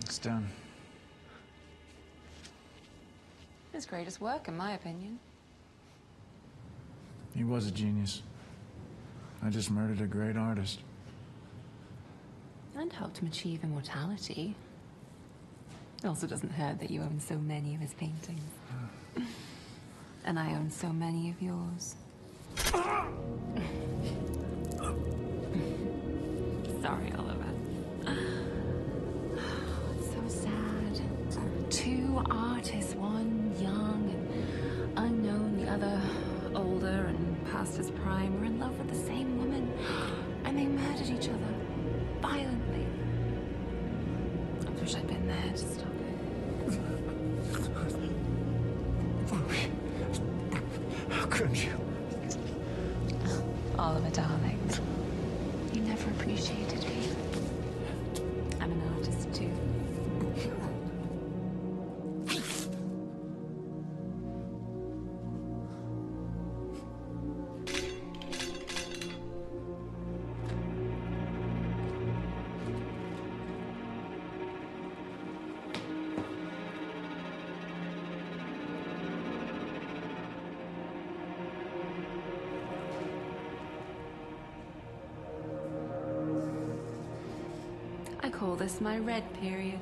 It's done. His greatest work, in my opinion. He was a genius. I just murdered a great artist. And helped him achieve immortality. It also doesn't hurt that you own so many of his paintings. And I own so many of yours. Sorry, Oliver. It's so sad. Two artists, one young and unknown, the other older and past his prime, were in love with the same woman. And they murdered each other. Violently. I wish I'd been there to stop it. How could you? Oliver, darling. You never appreciated me. I'm an artist, too. call this my red period.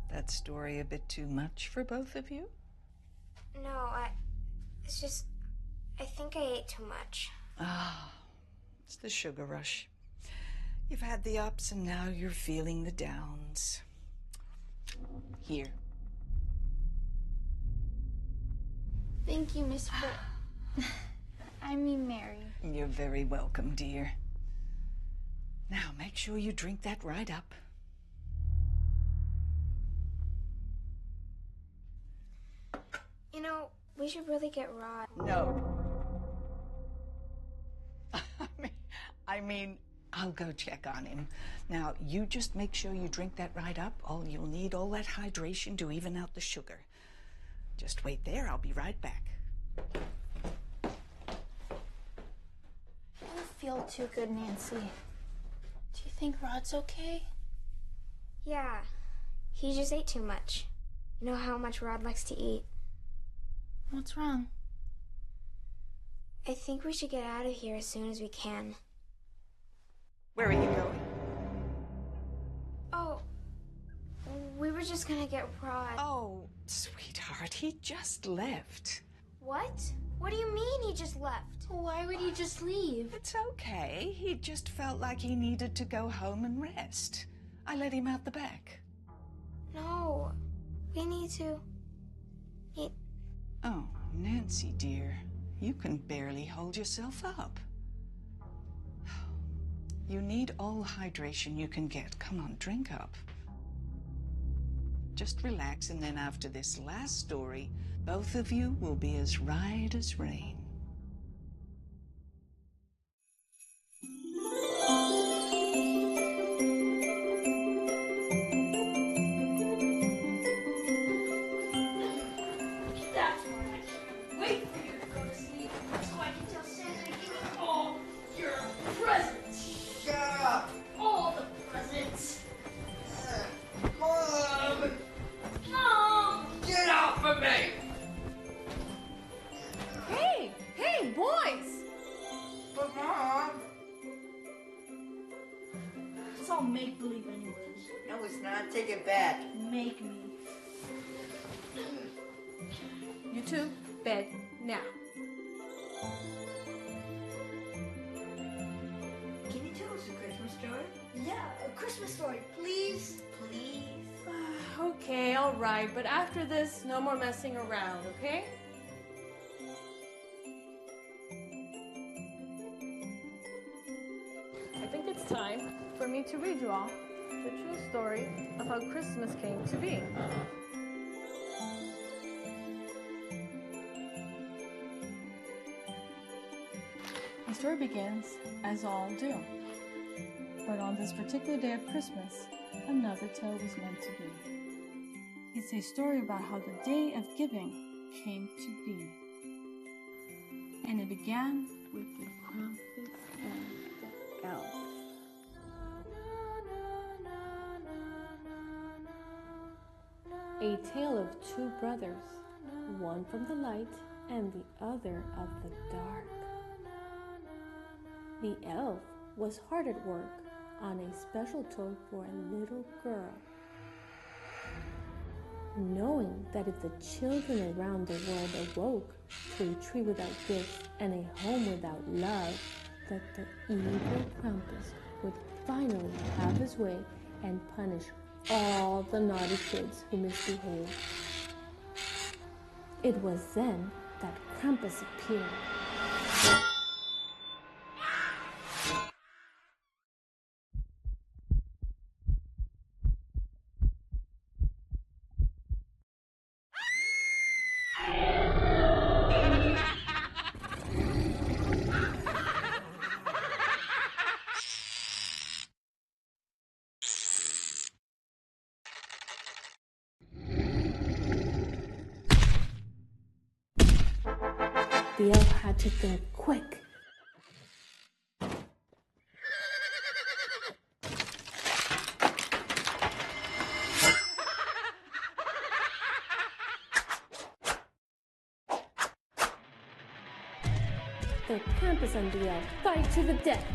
That story a bit too much for both of you? No, it's just, I think I ate too much. Ah, it's the sugar rush. You've had the ups and now you're feeling the downs. Here. Thank you, Miss I mean, Mary. You're very welcome, dear. Now, make sure you drink that right up. You know, we should really get Rod. No. I mean, I'll go check on him. Now, you just make sure you drink that right up. You'll need all that hydration to even out the sugar. Just wait there. I'll be right back. I don't feel too good, Nancy. Do you think Rod's okay? Yeah. He just ate too much. You know how much Rod likes to eat. What's wrong? I think we should get out of here as soon as we can. Where are you going? Oh, we were just gonna get Rod. Oh, sweetheart, he just left. What? What do you mean he just left? Why would he just leave? It's okay. He just felt like he needed to go home and rest. I let him out the back. No, we need to eat. Oh, Nancy, dear, you can barely hold yourself up. You need all the hydration you can get. Come on, drink up. Just relax, and then after this last story, both of you will be as right as rain. Make-believe anyways. No, it's not. Take it back. Make me. You two, bed now. Can you tell us a Christmas story? Yeah, a Christmas story. Please? Please? Okay, all right, but after this, no more messing around, okay? I think it's time for me to read you all the true story of how Christmas came to be. The story begins, as all do. But on this particular day of Christmas, another tale was meant to be. It's a story about how the day of giving came to be. And it began with the Krampus and the elf. A tale of two brothers, one from the light and the other of the dark. The elf was hard at work on a special toy for a little girl. Knowing that if the children around the world awoke to a tree without gifts and a home without love, that the evil Krampus would finally have his way and punish all the naughty kids who misbehaved. It was then that Krampus appeared. The elf had to think quick. The campus and the elf fight to the death.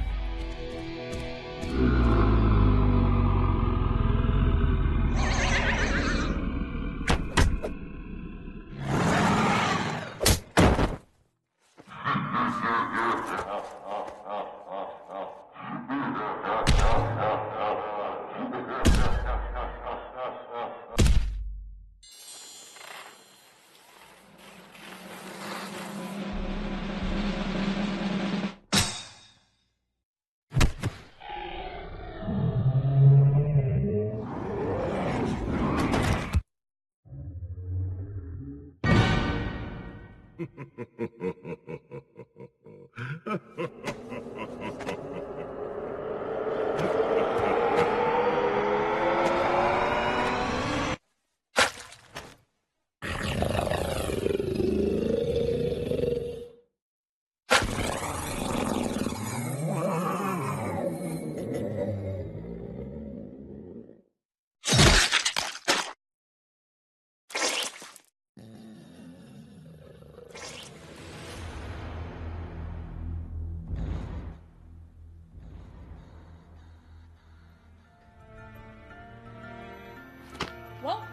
Well,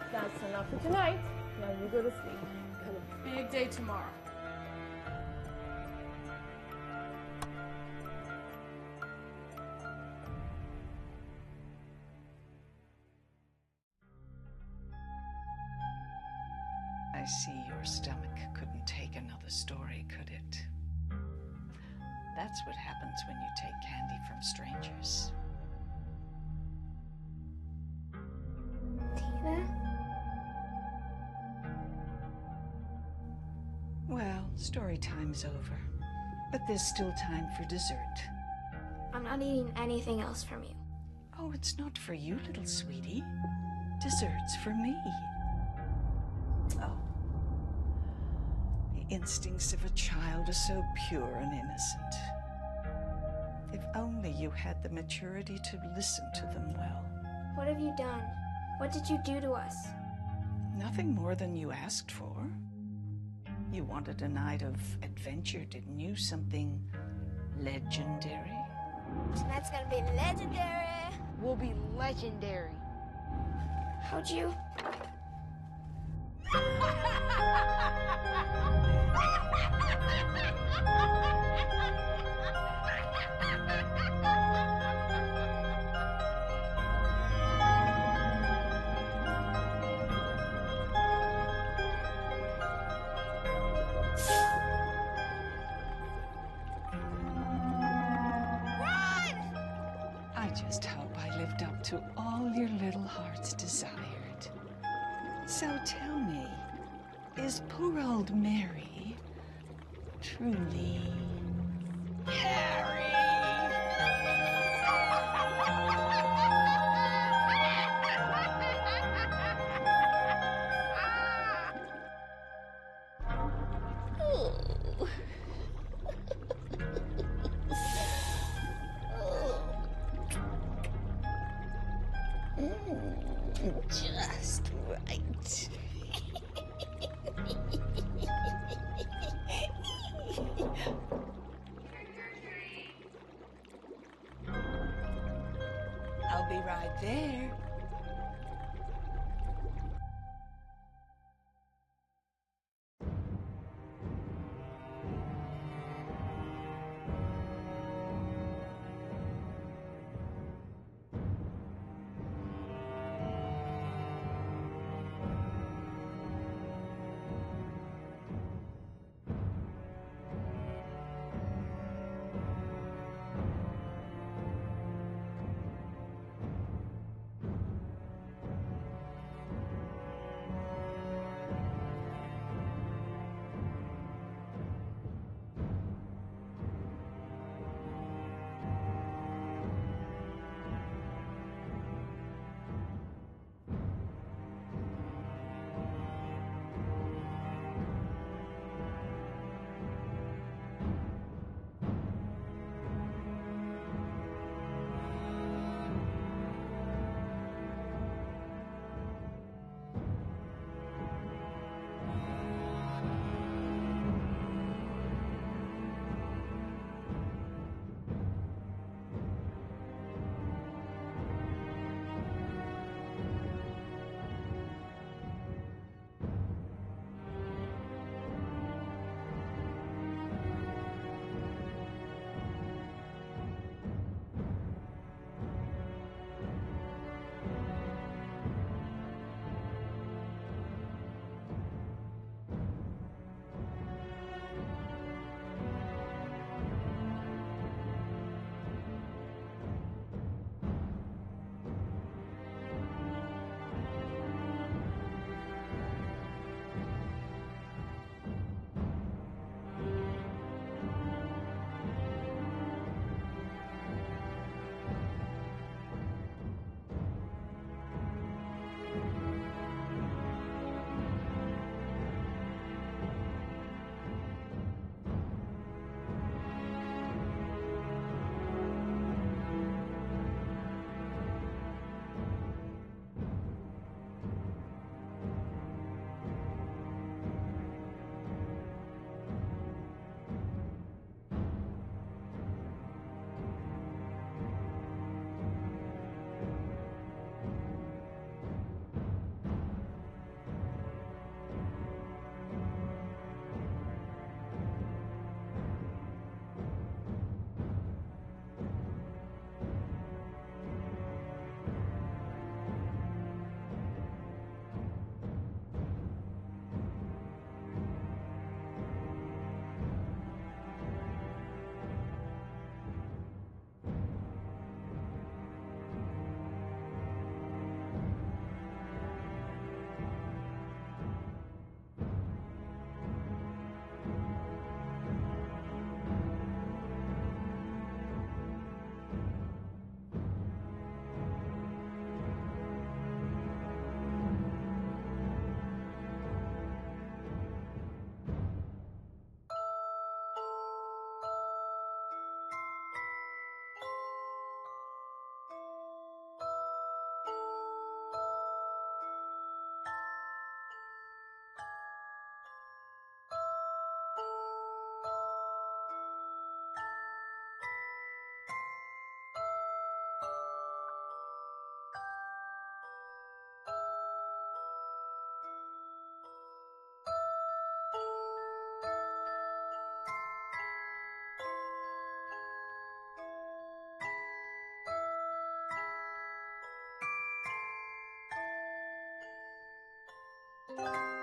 that's enough for tonight. Now you go to sleep. Got a big day tomorrow. I see your stomach couldn't take another story, could it? That's what happens when you take candy from strangers. Tina? Well, story time's over. But there's still time for dessert. I'm not eating anything else from you. Oh, it's not for you, little sweetie. Dessert's for me. Oh. The instincts of a child are so pure and innocent. If only you had the maturity to listen to them well. What have you done? What did you do to us? Nothing more than you asked for. You wanted a night of adventure, didn't you? Something legendary? Tonight's gonna be legendary. We'll be legendary. How'd you? I just hope I lived up to all your little hearts desired. So tell me, is poor old Mary truly Mary? Just right. I'll be right there. Bye.